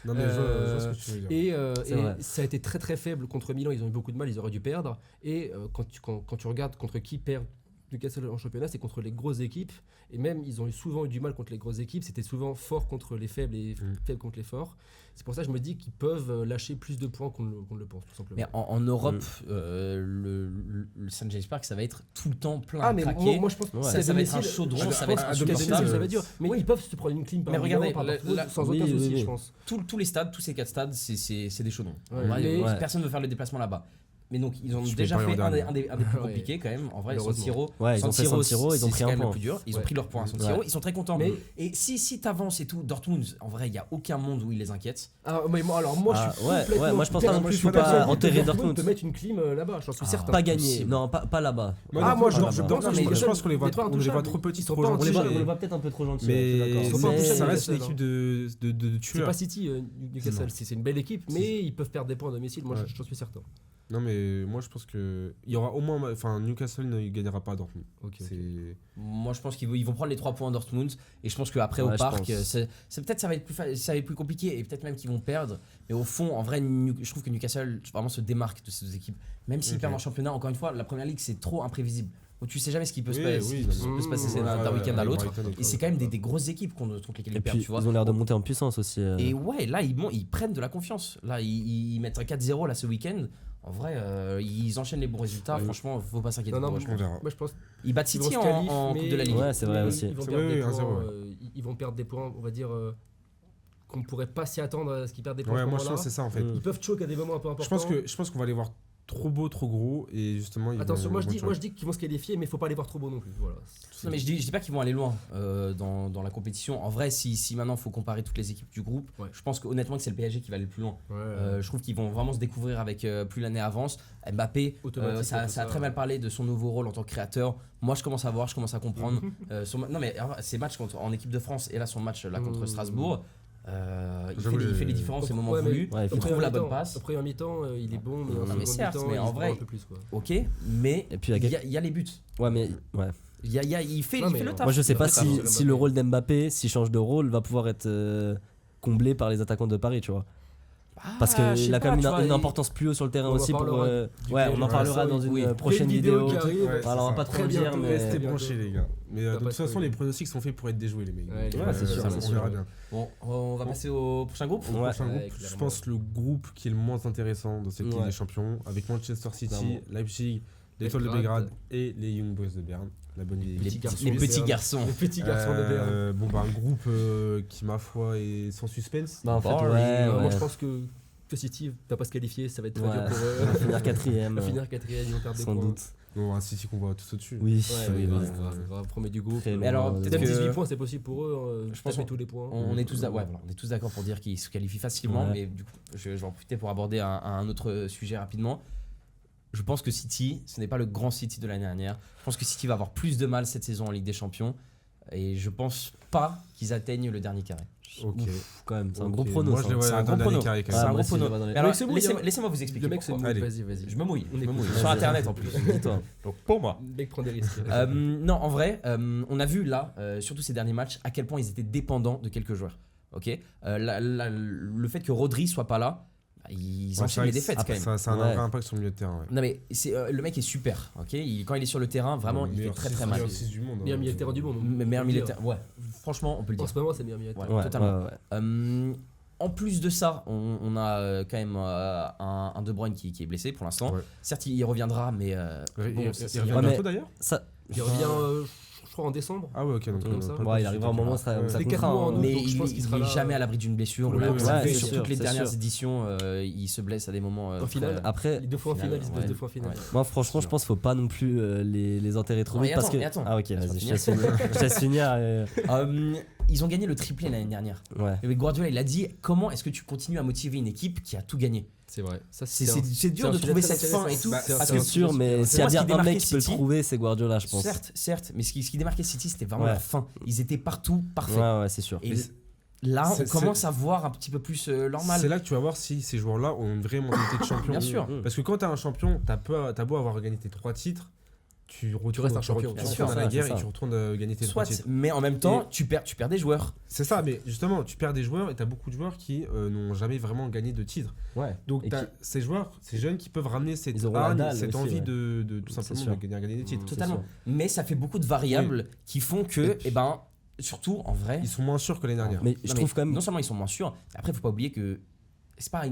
Non, mais je vois ce que tu veux dire. C'est vrai. Et ça a été très très faible contre Milan, ils ont eu beaucoup de mal, ils auraient dû perdre. Et quand tu regardes contre qui perd Newcastle en championnat, c'est contre les grosses équipes. Et même, ils ont souvent eu du mal contre les grosses équipes. C'était souvent fort contre les faibles et faible contre les forts. C'est pour ça que je me dis qu'ils peuvent lâcher plus de points qu'on ne le pense, tout simplement. Mais en Europe, le St. James Park, ça va être tout le temps plein à mais craquer. moi je pense que Ouais. Ça va être un chaudron, je ça va être pense qu'à domicile, insupportable. ça va être dur. Mais ils peuvent se prendre une clim par Mais Milan, regardez, par Dortmund, là, sans oui, aucun oui, souci, oui. je pense. Tous les stades, tous ces 4 stades, c'est des chaudrons. Ouais, En vrai, mais- Ouais. personne ne veut faire le déplacement là-bas. Mais donc, ils ont Je déjà peux pas y fait en un des plus Ouais. compliqués quand même. En vrai, San Malheureusement. Siro, Ouais, ils ont fait San Siro, ils ont c'est pris quand un même le point. plus dur. Ils ont Ouais. pris leur point à San Ouais. Siro. Ils sont très contents. Mais- Et si t'avances et tout, Dortmund, en vrai, il n'y a aucun monde où ils les inquiètent. Mais moi, moi Ah, je suis ouais, complètement. ouais, moi, je pense pas non plus, je faut suis pas persuadé que enterrer Dortmund. peut mettre une clim là-bas, j'en suis certain. Pas gagné, Possible. non, pas là-bas. Moi, Ah, moi, je pense- je non, pense mais que je pense qu'on les voit pas trop intouchables, petits, ils sont trop pas gentils. On intouchables. les voit peut-être un peu trop gentils. Mais je suis Ils sont pas d'accord. intouchables, ça reste une Newcastle, équipe de C'est tueurs. pas City, Newcastle, Non. c'est une belle équipe, mais ils peuvent perdre des points à domicile, moi Ouais. j'en suis certain. Non, mais moi je pense que il y aura au moins. Enfin, Newcastle ne gagnera pas à Dortmund. C'est. Moi, je pense qu'ils vont prendre les 3 points à Dortmund. Et je pense qu'après, Ouais, au je parc, pense. peut-être ça va être ça va être plus compliqué. Et peut-être même qu'ils vont perdre. Mais au fond, en vrai, je trouve que Newcastle vraiment se démarque de ces deux équipes. Même s'ils Ok. perdent en championnat, encore une fois, la première ligue, c'est trop imprévisible. Donc, tu sais jamais ce qui peut se passer. Oui, Ce qui peut se passer d'un week-end à l'autre. Et c'est quand même des grosses équipes contre lesquelles Et ils perdent, puis, tu vois. ils ont l'air de monter en puissance aussi. Et ouais, là, ils prennent de la confiance. Là, ils mettent un 4-0 là ce week-end. En vrai, ils enchaînent les bons résultats. Ouais. Franchement, faut pas s'inquiéter. Non, non, pour eux, je verra. Moi je pense Ils battent qu'ils vont City se qualifier, en Coupe de la Ligue. Ouais, c'est vrai mais aussi. Ils vont C'est perdre vrai, des 1-0, points, ouais. ils vont perdre des points, on va dire, qu'on pourrait pas s'y attendre à ce qu'ils perdent des points à Ouais, ce moi je moment-là. pense que c'est ça en fait. Ils peuvent choquer à des moments un peu importants. Je pense qu'on va les voir trop beaux, trop gros et justement. Attention, moi je dis choquer. qu'ils vont se qualifier, mais il faut pas les voir trop beaux non plus. Voilà. Non, mais je dis pas qu'ils vont aller loin dans la compétition. En vrai, si maintenant il faut comparer toutes les équipes du groupe, Ouais. je pense honnêtement que c'est le PSG qui va aller le plus loin. Ouais. Je trouve qu'ils vont vraiment se découvrir avec plus l'année avance. Mbappé, Automatique, ça tout a très mal parlé de son nouveau rôle en tant que créateur. Moi, je commence à voir, je commence à comprendre. Non, mais ses matchs en équipe de France et là son match là contre Strasbourg, il fait les différences au moment Ouais, mais voulu. Ouais, Il trouve la bonne passe. Au premier mi-temps, il est bon, mais en Non, mais second certes, mi-temps, mais il en se vrai- prend un peu plus, quoi. Ok, mais Et puis, il y a les buts. Ouais, mais ouais. Il fait Non, mais le taf. Moi, je sais Il pas fait le taf. si le rôle d'Mbappé, s'il change de rôle, va pouvoir être comblé par les attaquants de Paris, tu vois. Parce Ah, je sais qu'il a pas, quand même tu vois, une importance plus haut sur le terrain On en aussi pour. parlera du Ouais, on en PSG, parlera ça, dans oui. une prochaine Il y a une vidéo vidéo. qui arrive. Ouais, Voilà, on va pas Très trop le dire, bientôt, mais. Restez bientôt. branchés les gars. Mais T'as de pas toute façon, spoilé. les pronostics sont faits pour être déjoués les mecs. Ouais, Donc, c'est sûr, on c'est sûr. verra bien. Bon, on va passer au prochain groupe. Au Ouais. prochain Ouais, groupe, je clairement. pense le groupe qui est le moins intéressant dans cette Ligue Ouais. des Champions, avec Manchester City, Clairement. Leipzig, l'Étoile de Belgrade. Belgrade et les Young Boys de Berne. La bonne vieille Les équipe garçons. les suisse. petits garçons. Les petits garçons de Berne. Bon, bah, un groupe qui, ma foi, est sans suspense. Bah, en fait, Boring. ouais, Moi, ouais. je pense que City va pas se qualifier, ça va être très Ouais. dur pour On va eux. finir quatrième. On va finir quatrième, ils vont perdre des Sans points. doute. Bon, un City qu'on voit tout au-dessus. Oui, Ouais, oui, grave, oui. grave, premier du groupe. Très Mais alors, loin, peut-être Même que- 18 points, c'est possible pour eux. Je pense Taper tous les points. On est tous d'accord pour dire qu'ils se qualifient facilement, Ouais. mais du coup, je vais en profiter pour aborder un autre sujet rapidement. Je pense que City, ce n'est pas le grand City de l'année dernière. Je pense que City va avoir plus de mal cette saison en Ligue des Champions. Et je pense pas qu'ils atteignent le dernier carré. Ok. Quand même, c'est un Ok. gros prono. Moi, ça. je les vois C'est un dans gros le dernier prono. carré quand C'est même. un moi gros aussi, je prono. le vois dans les- Mais alors, Le mec se mouille, hein. laissez-moi vous expliquer. Le mec se pourquoi. mouille, Allez. vas-y. Je me mouille. On Je me écoute. mouille. Vas-y, Sur vas-y. internet en plus. Dis-toi. Donc pour moi. Le mec prend des risques. Non, en vrai, on a vu là, surtout ces derniers matchs, à quel point ils étaient dépendants de quelques joueurs. Ok, le fait que Rodri soit pas là, ils Ouais, enchaînent les c'est défaites vrai quand que même. ça a un Ouais. vrai impact sur le milieu de terrain. Ouais. Non mais le mec est super. Ok, quand il est sur le terrain, vraiment, il fait Meilleur très six- très mal. meilleur six du monde. Meilleur milieu de terrain du monde. Meilleur on peut milieu le de dire. terrain. Ouais, franchement, on peut le En dire. ce moment, c'est meilleur milieu de terrain. Ouais, totalement. ouais. En plus de ça, on a quand même un De Bruyne qui est blessé pour l'instant. Ouais. Certes, il reviendra, mais Il bon, revient c'est- Ouais, bientôt mais- d'ailleurs Ça. Il revient, je crois, en décembre. Ah ouais, ok. Donc, Comme ça. Ouais, il arrivera un moment, ça Ouais. ça Les quatre comptera. mois en hein. août. mais donc je il pense qu'il sera est là, jamais à l'abri d'une blessure. pour On l'a le- vu ouais, c'est sur sûr, toutes les c'est dernières sûr. éditions, il se blesse à des moments. En finale. Après, Il est 2 fois en finale, il se blesse Ouais. 2 fois en finale. Ouais. moi franchement, je pense qu'il faut pas non plus les enterrer trop Non, mais vite parce attends, que. mais attends. Ah ok, Laisse-moi vas-y, je finir. laisse finir. Je laisse finir. Euh, ils ont gagné le triplé l'année dernière. Ouais. Et Guardiola, il a dit comment est-ce que tu continues à motiver une équipe qui a tout gagné. C'est vrai. Ça, C'est dur de trouver cette fin et tout. Bah, parce C'est que sûr, mais s'il y a moi, ce bien qui un démarquait mec qui peut le City- prouver, c'est Guardiola, je pense. certes, mais ce qui démarquait City, c'était vraiment Ouais. leur fin. Ils étaient partout, parfaits. Ouais, c'est sûr. Et Mais c'est- là, on c'est- commence à voir un petit peu plus normal. C'est là que tu vas voir si ces joueurs-là ont une vraie mentalité de champion. Bien sûr. Parce que quand t'es un champion, t'as beau avoir gagné tes 3 titres, tu restes un champion. Tu Bien retournes sûr, à la c'est guerre ça. et tu retournes gagner tes 3 Soit, titres. mais en même temps, tu perds des joueurs. C'est ça, mais justement, tu perds des joueurs et t'as beaucoup de joueurs qui n'ont jamais vraiment gagné de titre. Ouais. Donc Et t'as qui- ces joueurs, ces jeunes qui peuvent ramener cette Ils auront la hargne, dalle cette aussi, envie ouais. de tout C'est simplement sûr. de gagner des titres. C'est Totalement. sûr. Mais ça fait beaucoup de variables qui font que, surtout en vrai. Ils sont moins sûrs que l'année dernière. Mais je trouve quand même. Non seulement ils sont moins sûrs, mais après, il faut pas oublier que c'est pas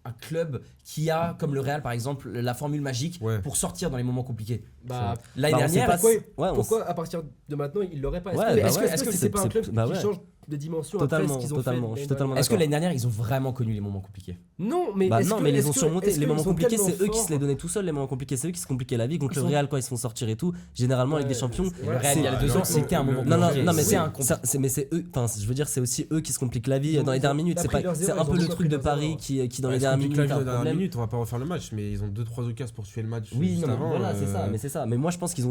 un club qui a, comme le Real par exemple, la formule magique Ouais. pour sortir dans les moments compliqués. Bah, L'année Bah, on sait dernière, pas pourquoi, Ouais, on pourquoi à partir de maintenant il l'aurait pas? Ouais, Est-ce que- bah est-ce que ouais, est-ce que c'est- c'est pas un c'est- club bah qui ouais. change de dimension Totalement, après ce qu'ils ont totalement, fait je suis l'année totalement dernière? est-ce que l'année dernière ils ont vraiment connu les moments compliqués? Non, mais Bah est-ce non, que- mais ils les est-ce ont que- surmontés. est-ce Les qu'ils moments sont compliqués, c'est tellement eux qui se forts les donnaient tout seuls. Les moments compliqués, c'est eux qui se compliquaient la vie. Contre le Ils sont- Real, quand ils se font sortir et tout, généralement avec des champions. Et le Real, il y a c'est- 2 ans, non, c'était un non, moment non, Non, compliqué. non, mais C'est un mais c'est eux. Enfin, je veux dire, c'est aussi eux qui se compliquent la vie Ils ont- dans les ils ont- dernières minutes. ils ont C'est pris leurs c'est erreurs, un ils peu ont le déjà truc pris de leurs Paris erreurs. qui dans les Est-ce que dernières tu minutes claques a dans un les dernières problème. minutes, on va pas refaire le match, mais ils ont 2-3 occasions pour tuer le match. Oui, juste non, mais avant, voilà, c'est ça. Mais c'est ça. Mais moi, je pense qu'il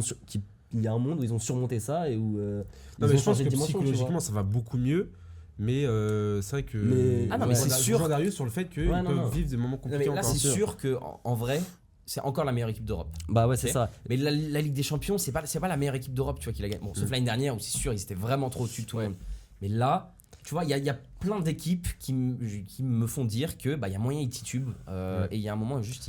y a un monde où ils ont surmonté ça et où. Non, ils mais ont je pense changé que de dimension, tu vois. psychologiquement, ça va beaucoup mieux. Mais c'est vrai que. Mais- Ah non, mais c'est sûr. Je Darius sur le fait qu'ils Ouais, non, non. peuvent vivre des moments Non, compliqués mais là, encore. c'est sûr que en vrai, c'est encore la meilleure équipe d'Europe. Bah ouais, c'est Ok. ça. Mais la Ligue des Champions, c'est pas la meilleure équipe d'Europe, tu vois, qui l'a gagné. Bon, sauf l'année dernière où c'est sûr, ils étaient vraiment trop au-dessus de tout le monde. Mais là, tu vois, il y a plein d'équipes qui me font dire que bah il y a moyen ils titubent et il y a un moment où juste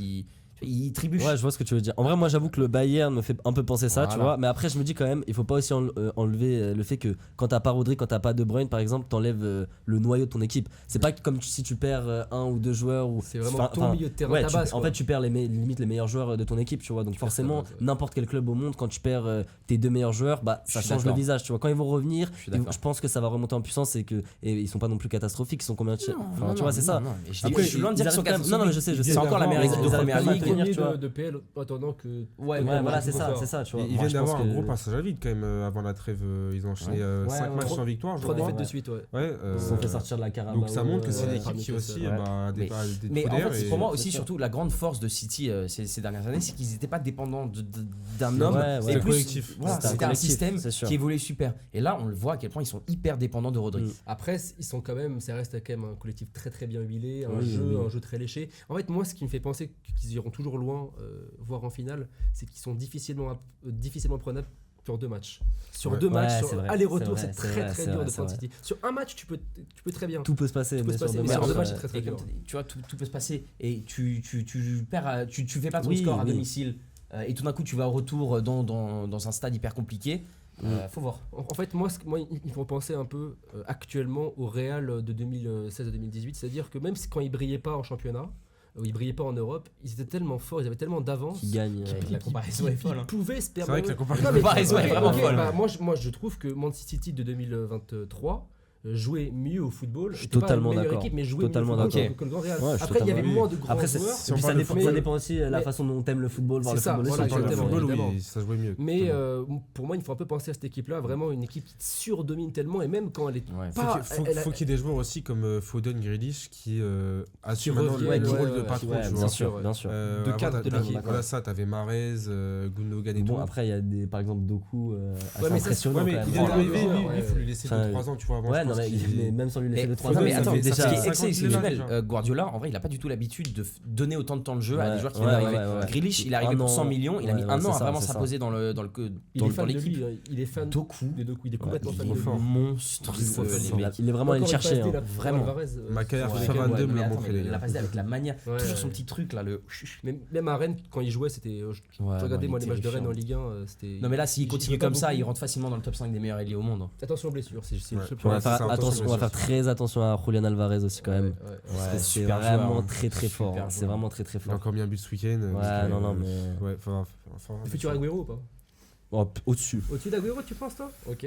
ils trébuchent. Ouais, je vois ce que tu veux dire. En vrai, moi, j'avoue que le Bayern me fait un peu penser ça, tu Voilà. vois. Mais après, je me dis quand même, il faut pas aussi enlever le fait que quand t'as pas Rodri, quand t'as pas De Bruyne, par exemple, t'enlèves le noyau de ton équipe. C'est pas comme si tu perds un ou deux joueurs ou. C'est vraiment ton milieu de terrain, Ouais, ta base. en fait, tu perds limite les meilleurs joueurs de ton équipe, tu vois. Donc Tu perds ta forcément, base, ouais. n'importe quel club au monde, quand tu perds tes 2 meilleurs joueurs, bah ça Je suis change le d'accord. visage, tu vois. Quand ils vont revenir, Je suis d'accord. je pense que ça va remonter en puissance et ils sont pas non plus catastrophiques. Ils sont combien de enfin, tu vois, c'est ça. Non, mais Après, je suis loin de dire qu'ils sont ils arrivent quand même- non, mais je sais, C'est encore la meilleure équipe de Ils première arrivent quand même à ligue. tenir, Premier tu vois. de PL attendant que. Ouais, Ouais, voilà, c'est ça. ça, tu vois. Ils Moi, viennent je d'avoir pense un que- gros passage à vide quand même avant la trêve. Ils ont enchaîné 5 ouais. matchs sans victoire, je 3 crois. défaites de Ouais. suite, ouais. Ouais, Ils se sont fait sortir de la Carabao. donc ça montre que c'est une ouais. équipe qui aussi Ouais. a des Mais en trous d'air fait, et- pour moi c'est aussi, sûr. surtout, la grande force de City ces dernières années, c'est qu'ils n'étaient pas dépendants d'un Ouais, homme. ouais. Et C'était plus, collectif. voilà, C'était un c'était un collectif, système c'est sûr. qui évoluait super. Et là, on le voit à quel point ils sont hyper dépendants de Rodri. Mm. Après, ils sont quand même, ça reste quand même un collectif très très bien huilé, un Oui, jeu, oui. un jeu très léché. En fait, moi, ce qui me fait penser qu'ils iront toujours loin, voire en finale, c'est qu'ils sont difficilement prenables sur 2 matchs. Sur Ouais. 2 matchs, Ouais, sur c'est vrai, aller-retour, c'est c'est vrai, très c'est très vrai, dur de c'est prendre vrai. City. Sur un match, tu peux très bien. Tout peut se passer, Tout peut mais se sur passer, deux mais matchs, sur deux en matchs, fait, c'est très très et comme dur. tu vois, tout peut se passer. Et tu fais pas ton Oui, score à oui. domicile. Et tout d'un coup, tu vas au retour dans un stade hyper compliqué. Faut voir. En fait, moi, il faut penser un peu actuellement au Real de 2016 à 2018, c'est-à-dire que même quand ils brillaient pas en championnat, ou ils brillaient pas en Europe, ils étaient tellement forts, ils avaient tellement d'avance. qui gagne. La comparaison est folle. Ils pouvaient se C'est permettre. vrai que la comparaison Non, mais- comparaison est ok, vraiment ok, folle. bah, moi, je trouve que Manchester City de 2023 jouait mieux au football. Je suis Était pas totalement la meilleure d'accord. équipe, mais jouait Totalement mieux au football d'accord. que le Grand Real. Ouais, je suis Après, il y avait totalement- moins de grands Après, joueurs. Si on puis ça parle de dépend, foot, ça mais- dépend aussi la mais- façon dont t'aimes le football, voir C'est le ça, football voilà, aussi. Si on parle de exactement, football, évidemment. oui, ça jouait mieux. Mais pour moi, il faut un peu penser à cette équipe-là, vraiment une équipe qui surdomine tellement, et même quand elle est Ouais. pas. elle a- Faut qu'il y ait des joueurs aussi comme Foden, Grealish qui assument Qui maintenant reviennent, le ouais, rôle ouais, de ouais, patron, Ouais, tu bien vois. sûr, ouais. bien sûr. De Avant, cadre de l'équipe. Voilà ça, t'avais Mahrez, Gundogan et tout. Bon, après, il y a des, par exemple, Doku assez mais ça, impressionnants. Ouais, mais quand il même. vient d'arriver, ouais, lui, ouais, il faut lui laisser Enfin, 2-3 ans, tu vois. Moi, Ouais, je non, pense mais qu'il- même sans lui laisser Mais les 3 Foden, ans, mais ça attends, fait- ce qui ça fait est 5 ans qu'il est là, exceptionnel, déjà. Guardiola, en vrai, il a pas du tout l'habitude de donner autant de temps de jeu à Ouais, des joueurs qui ouais, viennent d'arriver. ouais, ouais. Grealish, il est arrivé Un pour an, 100 millions, il a mis ouais, un ouais, an c'est à ça, vraiment c'est ça. s'imposer dans Il est fan de l'équipe. lui, il est fan Doku. de Doku, il est complètement fan Il de est lui. monstrueux, Il les mecs. est vraiment allé le chercher. hein. Vraiment. Macaire, Ouais, FIFA ouais, 22 mais me l'a attends, montré, mais les gars. la passe avec la manière, Ouais, toujours ouais. son petit truc là, le. Même à Rennes, quand il jouait, c'était. Regardez moi les matchs de Rennes en Ligue 1, c'était. Non mais là, s'il il continue jouait pas comme ça, beaucoup. il rentre facilement dans le top 5 des meilleurs ailiers au monde. Attention aux blessures, c'est Ouais. le seul On va Ouais, faire c'est ça, attention, on va faire très attention à Julian Alvarez aussi quand même. Parce que c'est super vraiment joueur, hein. très très Super fort. C'est joueur. vraiment très très Il a fort. encore mis un but ce week-end. Ouais, non, mais. Ouais, enfin. Le futur Agüero ou pas Oh, au-dessus. Au-dessus d'Agüero, tu penses toi Ok.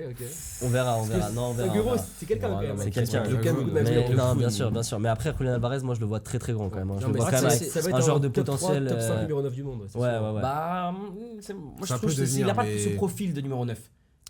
On verra, on verra. que Non, on verra. Agüero, on verra. c'est quelqu'un Non, quand non, même. mais c'est quelqu'un. Il a quand même beaucoup de matchs Mais de non, fou. bien sûr. Mais après, Julian Alvarez, moi je le vois très très grand quand même. hein. Je Non, le mais vois ça, quand même ça va avec être un joueur de top 3, potentiel. top 5 numéro 9 du monde. c'est Ouais, sûr. ouais, ouais. Bah, moi Ça je trouve peut qu'il devenir, n'a pas mais- ce profil de numéro 9.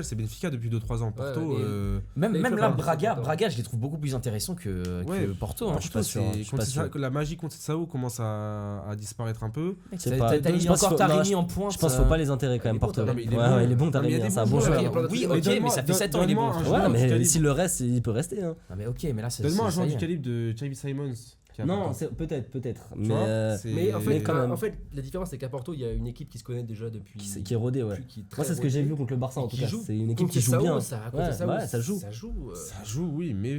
Portugal, c'est Benfica depuis 2-3 ans. Porto, Ouais, Même les là, clubs, Braga, c'est Braga, je les trouve beaucoup plus intéressant que Porto. Hein. je suis pas sûr, hein, je suis pas sûr. La magie contre Sao commence à disparaître un peu. C'est pas- T'as mis je pense encore qu'il faut- Taremi non, en pointe. Je pense qu'il faut pas les enterrer quand il même, est bon, Porto. Taremi, Ouais, il est bon. il est bon, Non, mais Taremi, il y a hein, des c'est un bons bon joueurs. joueur. Oui, Mais ok, donne-moi- mais ça fait 7 ans, il est donne-moi bon. un frère. joueur Ouais, du mais calibre- s'il le reste, il peut rester. Hein. Ah, mais ok, mais là, c'est. Donne-moi un ça joueur y du est. calibre de Xavi Simons. qui a Non, pas- c'est peut-être. Tu Mais vois, Mais en fait, quand même. en fait, la différence c'est qu'à Porto, il y a une équipe qui se connaît déjà depuis. qui est rodé, ouais. qui est très Moi, c'est ce que j'ai rodée. vu contre le Barça en tout Qui cas. joue. C'est une équipe Contre qui joue Sao, bien. contre Sao, Ouais, ça joue. Ça joue. Ça joue, oui, mais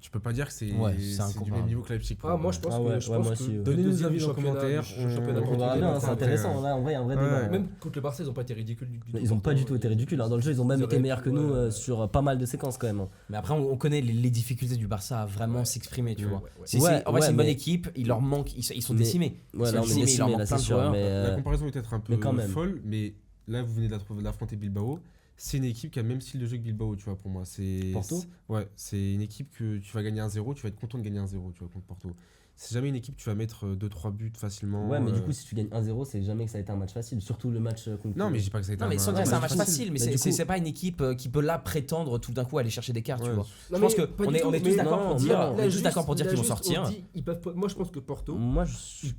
tu peux pas dire que c'est Ouais, c'est du incomparable. même niveau que Leipzig. Ah, moi je pense Ah que. ouais, je ouais, pense moi que aussi, ouais. le Donnez-nous deuxième avis du dans les championnat, commentaires, du championnat on On verra portugais, bien, après, c'est intéressant. Là, en vrai, il y a un vrai Ouais, débat. ouais. Même contre le Barça, ils ont pas été ridicules du tout. Ils ont pas du tout été ridicules. Hein. Dans le jeu, ils ont même Ils été auraient meilleurs que pu, nous ouais. sur pas mal de séquences quand même. Mais après, on connaît les difficultés du Barça à vraiment Ouais. s'exprimer, tu Ouais, vois. ouais. En vrai, c'est une bonne mais- équipe, il leur manque, ils sont Mais- décimés. Ouais, Ils là, sont on est décimés, il leur décimés, là, manque c'est plein de sûr. joueurs. Mais La comparaison est peut-être un peu mais quand même. folle, mais là, vous venez d'affronter Bilbao. C'est une équipe qui a le même style de jeu que Bilbao, tu vois, pour moi. Porto ? Ouais, c'est une équipe que tu vas gagner 1-0, tu vas être content de gagner 1-0, tu vois, contre Porto. C'est jamais une équipe que tu vas mettre 2-3 buts facilement. Ouais, mais du coup, si tu gagnes 1-0, c'est jamais que ça a été un match facile. Surtout le match contre. Non, mais je dis pas que ça a été Non, mais sans dire que c'est un match facile. facile, mais Mais du coup- c'est pas une équipe qui peut là prétendre tout d'un coup aller chercher des cartes, tu Ouais. vois. Non, Je pense mais que pas on du est tout, tous mais d'accord non, pour dire, non, on Là, est tous juste- d'accord pour dire là, qu'ils vont juste, sortir. on dit, moi je pense que Porto, Moi,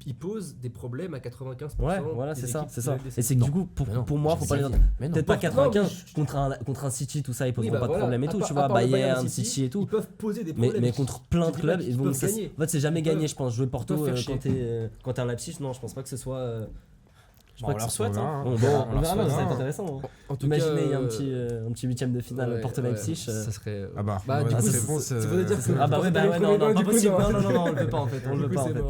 ils posent des problèmes à 95%. Ouais, voilà, des c'est ça, équipes c'est de ça. la LDC. Et c'est que du Non. coup, Mais non, pour moi, faut pas les. Mais non. Peut-être pas Non, 95 mais contre un City, tout ça, ils poseront Oui, bah pas de voilà, problème et à tout, part- tu à vois, part le Bayern, City et tout. Ils peuvent poser des problèmes. Mais contre plein de Je dis pas clubs, qu'ils ils vont. peuvent gagner. En fait, c'est jamais Ils gagné, peuvent- je pense. Jouer Porto peuvent faire quand t'es un Leipzig, non, je pense pas que ce soit. Bon, on leur souhaite. hein. Bon, on on leur verra, souhaite, ça va hein. être intéressant. hein. En tout Imaginez, il y a cas, un petit huitième de finale ouais, Porto-Leipzig. Ça serait. Ah bah, Bah, du ouais, coup, c'est c'est bon, ça veut dire que. Ah bah ouais, non, pas possible. Non, on le peut pas en fait. On le veut pas en fait.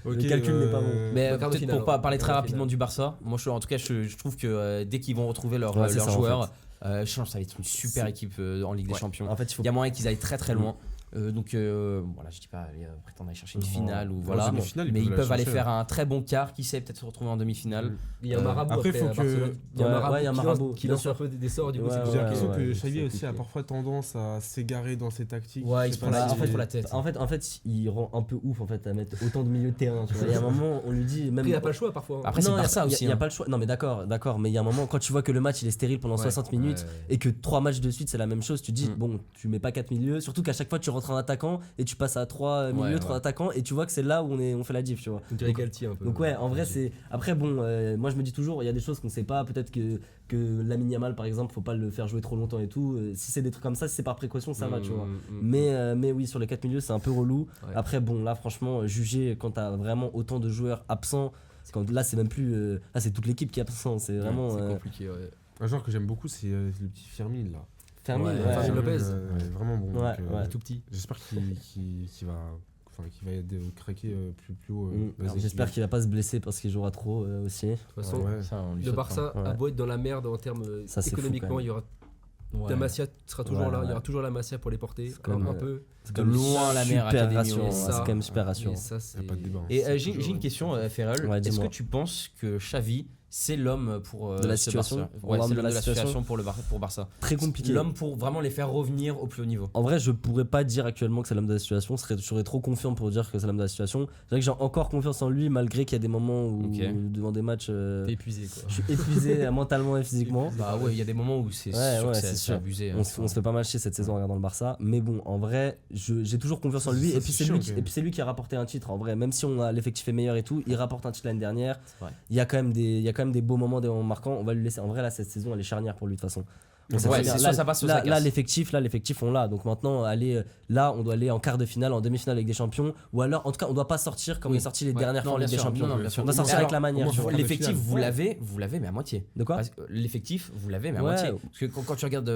Ok, Le calcul n'est pas bon. Mais Quart de peut-être finale, pour pas hein. parler très Quart de rapidement finale. du Barça, moi en tout cas je trouve que dès qu'ils vont retrouver Ouais, c'est leurs ça, en joueurs, je pense que ça va être une super équipe en Ligue des Champions. En fait, il faut. Il y a moyen qu'ils aillent très très loin. Donc voilà, je dis pas aller prétendre aller chercher une finale ou voilà, demi-finale, mais ils peuvent aller chercher. faire un très bon quart, qui sait peut-être se retrouver en demi-finale. Il y a un marabout Après, après faut à que- Barcelone. Il y a Ouais, un ouais, il y a un marabout marabout, qui bien lance sûr. un peu des sorts, du coup Ouais, c'est J'ai ouais, l'impression ouais, que ouais, Xavi c'est aussi a compliqué. parfois tendance à s'égarer dans ses tactiques. Ouais, il Je se sais prend pas la- si- en fait, faut la tête. En fait, il rend un peu ouf en fait à mettre autant de milieu de terrain. Tu vois. Il y a un moment, on lui dit même. Après, il n'y a pas le choix parfois. Après, c'est Non, Barça il y a- aussi, Il n'y a hein. pas le choix. Non, mais d'accord. Mais il y a un moment, quand tu vois que le match il est stérile pendant 60 minutes et que 3 matchs de suite c'est la même chose, tu te dis, bon, tu mets pas 4 milieux. Surtout qu'à chaque fois, tu rentres un attaquant et tu passes à 3 milieux, Ouais, 3 ouais. attaquants et tu vois que c'est là où on fait la diff, tu vois. On dirait Galtier un peu. Donc ouais, en vrai c'est. Après bon, moi je me dis toujours, il y a des choses qu'on sait pas. Peut-être que Lamine Yamal par exemple, faut pas le faire jouer trop longtemps et tout. Si c'est des trucs comme ça, si c'est par précaution, ça va, tu vois. Mais oui, sur les 4 milieux, c'est un peu relou. Ouais. Après bon, là franchement, juger quand t'as vraiment autant de joueurs absents, là c'est même plus. Là c'est toute l'équipe qui est absente. C'est vraiment. C'est compliqué, ouais. Un joueur que j'aime beaucoup, c'est le petit Firmine là. Fermine, Ouais, ouais. Fermine Lopez. Vraiment bon. Ouais, donc, ouais. Tout petit. J'espère qu'il va craquer plus haut. Alors, j'espère qu'il va pas se blesser parce qu'il jouera trop aussi. De toute façon, Ouais. Ça, on lui le souhaite Barça pas. a Ouais. beau être dans la merde en termes Ça, c'est fou, économiquement, quand même. il y aura pas. la Masia sera toujours Ouais, là, il y ouais. aura toujours la Masia pour les porter, C'est quand même, un peu. C'est De quand même loin la meilleure super académie, rassurant. ouais. C'est Ça, quand même super rassurant. Et ça, c'est. Y a pas de débat. Et C'est j'ai toujours une question, Ferrell. Ouais, Est-ce dis-moi. que tu penses que Xavi, c'est l'homme pour De la ce situation Barça Pour Ouais, l'homme c'est de l'homme la de la situation situation pour Barça. Très compliqué. L'homme pour vraiment les faire revenir au plus haut niveau. En vrai, je pourrais pas dire actuellement que c'est l'homme de la situation. Je serais trop confiant pour dire que c'est l'homme de la situation. C'est vrai que j'ai encore confiance en lui, malgré qu'il y a des moments où, Ok. devant des matchs, T'es épuisé quoi. je suis épuisé mentalement et physiquement. Bah ouais, il y a des moments où c'est Ouais, sûr ouais, que c'est c'est sûr. abusé. On se fait pas mal chier cette saison en regardant le Barça. Mais bon, en vrai, j'ai toujours confiance en lui. Ça, Et puis c'est c'est lui, chiant, quand même. c'est lui qui a rapporté un titre. En vrai, même si l'effectif est meilleur et tout, il rapporte un titre l'année dernière. vrai. Il y a quand même des beaux moments, des moments marquants. On va lui laisser. En vrai, là, cette saison, elle est charnière pour lui de toute façon. On sait Ouais, très bien. c'est soit ça passe, soit là, ça casse. l'effectif, on l'a. Donc maintenant, là, on doit aller en quart de finale, en demi-finale avec des champions. Ou alors, en tout cas, on doit pas sortir comme Oui. on est sorti les Ouais. dernières Non, fois en bien Ligue des sûr. Champions. Non, non, bien sûr. On doit sortir Mais avec la alors, manière. tu vois. L'effectif, finale. vous l'avez, mais à moitié. De quoi Parce que l'effectif, vous l'avez, mais à Ouais. moitié. Parce que quand tu regardes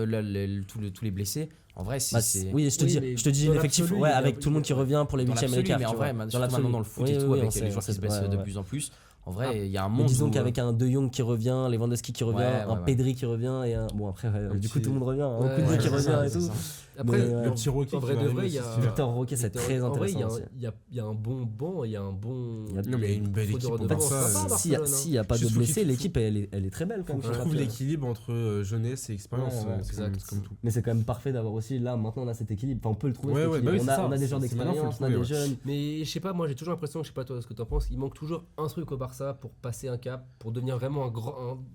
tous les blessés, en vrai, Bah, c'est. oui, je te Oui, mais dis dans l'effectif, l'absolu, ouais, il y a- avec tout le monde qui revient pour les Dans huitièmes et les l'absolu, quarts. mais en tu vrai, vois. surtout maintenant dans le foot Oui, et tout, oui, avec on sait, les joueurs on qui se sait, blessent ouais, de ouais. plus en plus. En vrai, Ah. il y a un Mais monde. disons où, qu'avec un De Jong qui revient, Lewandowski qui revient, Ouais, un ouais. Pedri qui revient et un. Bon, après, du coup, petit- tout le monde revient. Un Ouais, Coutinho ouais, qui c'est revient ça, et c'est tout. ça. Après, Mais, Le petit Rocky en vrai qui de va vrai, arriver il y a- aussi. Victor Roquet, c'est très en vrai, intéressant. il y a un bon banc, il y a un bon. Il y a- Non, mais une belle Trop de équipe. redevance. pour ça, Sympa, S'il n'y a pas de Juste blessés, faut qu'il- l'équipe elle est très belle quand même. Je sur le trouve papier. l'équilibre entre jeunesse et expérience. Ouais, ouais, c'est exact. comme tout. Mais c'est quand même parfait d'avoir aussi là maintenant on a cet équilibre. Enfin, on peut le trouver. Ouais, cet ouais, équilibre. bah oui, c'est ça. on a des joueurs C'est maintenant, faut le d'expérience, on a des trouver, jeunes. Mais je sais pas, moi j'ai toujours l'impression, je sais pas toi ce que t'en penses, il manque toujours un truc au Barça Barça pour passer un cap, pour devenir vraiment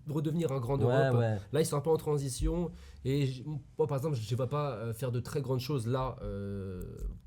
redevenir un grand Ouais, d'Europe. ouais. Là, ils sont un peu en transition. Et moi, par exemple, je ne vais pas faire de très grandes choses là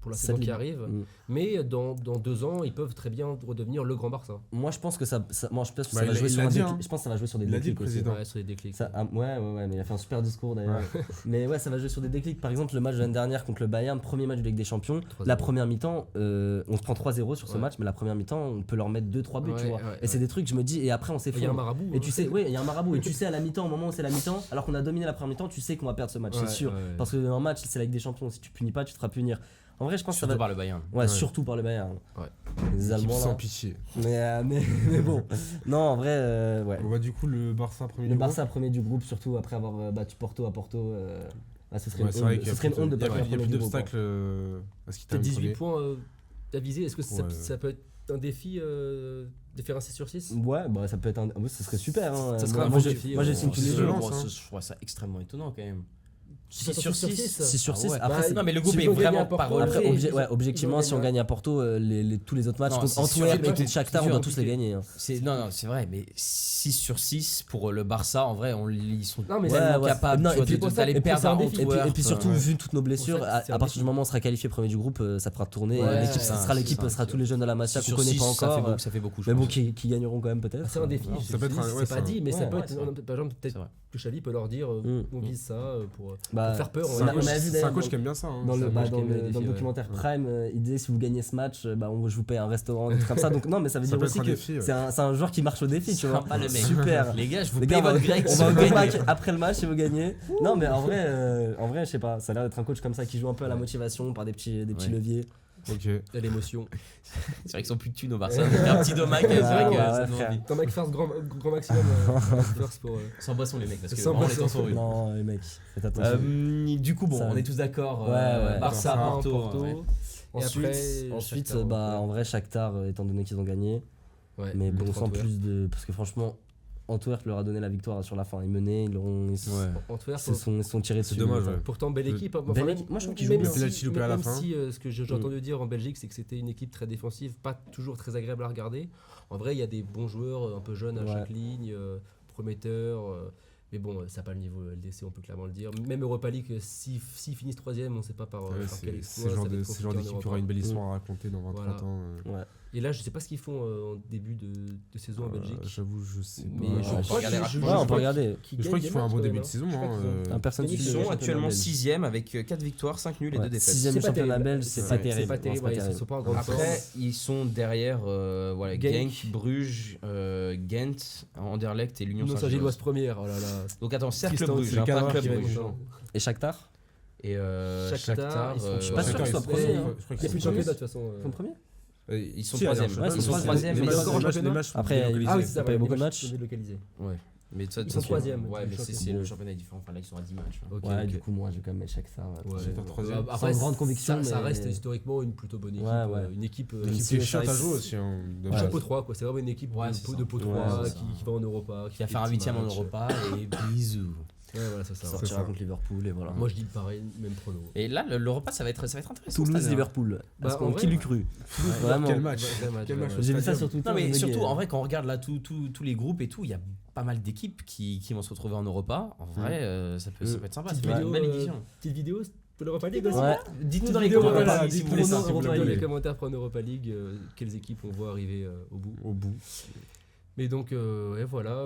pour la saison Cette qui ligue. arrive. Mm. Mais dans 2 ans, ils peuvent très bien redevenir le grand Barça. Moi, je pense que moi, je pense que Bah, ça va il jouer l'a sur un dit, déclic. hein. Je pense que ça va jouer sur des Il l'a dit, le déclics aussi. président. Ouais, sur les déclics. Ouais, mais il a fait un super discours d'ailleurs. Mais ouais, ça va jouer sur des déclics. Par exemple, le match de l'année dernière contre le Bayern, premier match de Ligue des Champions. 3-0. La première mi-temps, on se prend 3-0 sur ce Ouais. match, mais la première mi-temps, on peut leur mettre 2-3 buts, tu Ouais, vois. ouais, Et c'est des trucs, je me dis, et après on Il y a un s'effondre. marabout. Et tu sais, oui, il y a un marabout. Et tu sais, à la mi-temps, au moment où c'est la mi-temps, alors qu'on a dominé la première mi-temps, tu sais qu'on va perdre ce match, c'est sûr. Parce qu'un match, c'est la Ligue des Champions. Si tu punis pas, tu te feras punir. En vrai, je pense que ça Surtout va. par le Bayern. Ouais, Ouais. surtout par le Bayern. Ouais. Les Allemands Sans là. pitié. Mais bon. Non, en vrai, ouais. Bon, bah, du coup, le Barça premier Le du Barça premier du groupe, surtout après avoir battu Porto à Porto. Ce serait groupe. Ouais, c'est vrai une qu'il y a honte, ce serait une honte de il y a pas plus- faire il y a premier plus du groupe. hein. d'obstacles à ce qui Peut-être termine 18 premier. points à viser. Est-ce que Ouais. ça peut être un défi de faire un 6 sur 6 Ouais, bah ça peut être un. Oui, ce serait super. Hein. Ça serait un moi, bon je- défi, moi, ouais. j'estime tous les C'est jours. violent, ça. Je trouve ça extrêmement étonnant quand même. 6 6 sur 6. 6 sur 6. ouais. Après, Bah, c'est- Non, mais le groupe Si est ils ont gagné vraiment à Porto, pas Après, Ils ont- objectivement, ils ont si on gagné. gagne à Porto, tous les autres matchs Non, contre c'est Antwerp sûr, et contre Shakhtar, on doit tous les compliqué. gagner. hein. Non, c'est vrai, mais 6 sur 6 pour le Barça, en vrai, ils sont Non, mais tellement ouais. capables Non, tu vois, et puis pour ça- d'aller et puis perdre c'est un à défi. Antwerp. Et puis surtout, vu toutes nos blessures, Pour ça, c'est à un partir du défi. moment où on sera qualifié premier du groupe, ça pourra tourner. Ouais, L'équipe, ça, ça sera l'équipe, c'est ça, ça sera tous les jeunes de la Masia 6 qu'on sur connaît 6, pas encore. ça fait beaucoup, je Mais bon, pense. qui gagneront quand même peut-être. C'est un défi. Non, ça peut être un- ouais, C'est pas dit, mais ça ouais, peut ouais, être. c'est vrai. Par exemple, peut-être C'est vrai. que Xavi peut leur dire on vise ça pour Bah, faire peur. on a vu C'est un d'ailleurs coach dans- qui aime bien ça. hein. Dans C'est le, un bah, coach dans qui aime le, bien les dans le défis, documentaire ouais. Prime, il disait si vous gagnez ce match, je vous paye un restaurant, des trucs comme ça. Donc non, mais ça veut Ça dire peut aussi être un que défi, ouais. c'est un joueur qui marche au défi, tu vois. Sympa, le mec. Super. Les gars, je vous Les paye gars, votre grec. on si va vous au gagnez. back après le match et vous gagnez. Non, mais en vrai, je sais pas. Ça a l'air d'être un coach comme ça qui joue un peu à la motivation par des petits Ouais. leviers. Ok. à l'émotion. C'est vrai qu'ils sont plus de thunes au Barça. Donc un petit dommage, c'est Ah, vrai que ouais, ça donne frère. envie. T'en Mike First grand maximum. First pour. Sans boisson, les mecs, parce que Sans vraiment, les temps boisson. sont rudes. Non, les mecs, faites attention. Du coup, bon, Ça- on est tous d'accord. Ouais. Barça, Barça, Porto. ouais. Et Ensuite, après, Shakhtar, bah, en vrai, Shakhtar, étant donné qu'ils ont gagné. Ouais, Mais bon, contre sans Antwerp. plus de. Parce que franchement, Antwerp leur a donné la victoire sur la fin. Ils menaient, ils Antwerp, se sont tirés C'est dessus. dommage, ouais. pourtant belle équipe. Belle même- équipe. Moi, je trouve qu'ils même jouent bien. si- Le penalty loupé à la même fin. si ce que j'ai entendu dire en Belgique, c'est que c'était une équipe très défensive, pas toujours très agréable à regarder. En vrai, il y a des bons joueurs un peu jeunes à Ouais. chaque ligne, prometteurs. Mais bon, ça n'a pas le niveau LDC, on peut clairement le dire. Même Europa League, s'ils finissent 3ème, on ne sait pas par quel exploit. C'est le ça genre va être de- c'est le genre compliqué en d'équipe qui Europe. aura une belle histoire à raconter dans 20-30 Voilà. ans. Ouais. Et là, je ne sais pas ce qu'ils font en début de saison en Belgique. J'avoue, je sais pas. Mais je on peut crois regarder que- rapidement. Ouais, on peut crois regarder. qu'ils Je crois gagnent qu'ils des font un matchs, bon quand début même, de saison. Je crois hein, qu'ils ont- Personne Ils suit Ils le sont championnat actuellement belge. 6ème avec 4 victoires, 5 nuls et 2 défaites. 6ème C'est pas championnat terrible. belge, c'est Ouais. pas C'est terrible. C'est pas Non, terrible, ouais, ils sont pas en grande Après, forme. ils sont derrière voilà, Genk. Genk, Bruges, Ghent, Anderlecht et l'Union Union Saint-Gilloise. Saint-Gilloise première, oh là là. Donc attends, Cercle Tristan, Bruges, c'est hein, pas Cadre Club qui va Bruges. monter. Et Shakhtar Et Shakhtar, ils sont- je suis pas sûr qu'ils soient premiers, hein. Il n'y a plus de championnat de toute façon. Ils sont premiers Ils sont Si, 3ème. alors, ouais, Ils sont troisième. 3ème. Les mais matchs- ils encore sont- en championnat. les matchs sont Après, délocalisés. Ah oui, Ils c'est ont ça, pas eu ouais, beaucoup les de matchs matchs. sont délocalisés. Ouais. Mais ça, Ils sont troisième. Ouais, mais c'est Bon. le championnat est différent. Enfin là, ils sont à 10 matchs. Ok, Ouais, ok. du coup, moi, je vais quand même mettre Shakhtar. Ouais. Shakhtar troisième. Après, Sans grande conviction, ça mais- reste historiquement une plutôt bonne équipe. Ouais, ouais. Une équipe L'équipe si qui est le chiante à service- jouer aussi. hein, de Ouais. base. chapeau 3, quoi. C'est vraiment une équipe Ouais, de c'est pot ça. de pot Ouais, 3 c'est qui va en Europa. Qui va faire un 8ème en Europa et bisous. Ouais, voilà, c'est ça. Sortira ça. contre Liverpool et voilà. Moi, je dis pareil, même prono. Et là, l'Europa, ça va être intéressant. cette Toulouse, année, hein. Liverpool. Bah, Est-ce en qu'on vrai, qui l'eût ouais. cru Vraiment. Quel match. Vrai match, Quel vrai match. match. J'ai vu ça sur Twitter. Non, mais je me surtout, dis, en vrai, quand on regarde là tous les groupes et tout, il y a pas mal d'équipes qui vont se retrouver en Europa. En vrai, ça peut être sympa. Petite C'est une vidéo, belle édition. petite vidéo pour l'Europa League aussi. Ouais. Dites-nous Petite dans les vidéo, commentaires voilà, si vous dites-nous voulez ça. dans vous dans voulez. les commentaires pour Europa League, quelles équipes on voit arriver au bout. Au bout. Mais donc, ouais, voilà,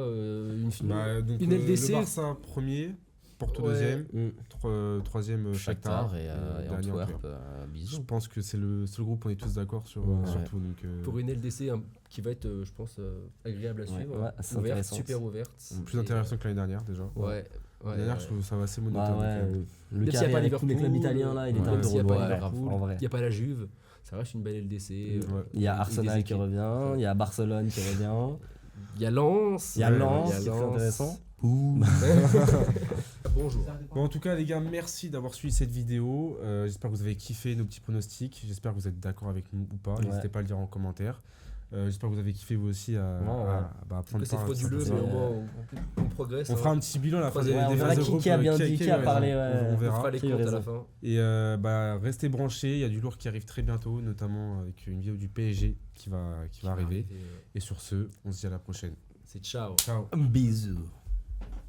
une finale. Bah, donc, Une LDC. le Barça premier, Porto Ouais. deuxième, Mm. troisième Shakhtar Shakhtar et dernier Antwerp. Antwerp. Je Bisous. pense que c'est le seul groupe, on est tous d'accord sur Ouais. tout. Donc, Pour une LDC qui va être, je pense, agréable à Ouais, suivre. ouais, c'est Ouverte, intéressant. super ouverte. plus Et, intéressant que l'année dernière déjà. Ouais. L'année dernière, je trouve ça va assez monotone. Bah ouais, donc, le Même s'il y a carré pas avec tous les clubs Liverpool, italiens là, il ouais. était un Même peu s'il n'y a relou. pas Ouais, Liverpool, en vrai. il n'y a pas la Juve, ça reste une belle LDC. Ouais. Il y a avec des Arsenal qui équipes. revient, il y a Barcelone qui revient, Il y a Lens. il y a Ouais, Lens il y a qui est très Lens. intéressant. Bonjour. Bon, en tout cas, les gars, merci d'avoir suivi cette vidéo. J'espère que vous avez kiffé nos petits pronostics. J'espère que vous êtes d'accord avec nous ou pas. Ouais. N'hésitez pas à le dire en commentaire. J'espère que vous avez kiffé vous aussi prendre C'est part à frauduleux, cette mais au émission. moins on progresse. On fera un petit bilan à la fin des Ouais, on des verra phases de qui groupe, a bien qui dit, qui a eu parlé. raison. On On verra. fera les Qui a eu comptes à la raison. fin. Et restez branchés, il y a du lourd qui arrive très bientôt, notamment avec une vidéo du PSG qui va arriver. Et sur ce, on se dit à la prochaine. C'est ciao. Ciao. Bisous.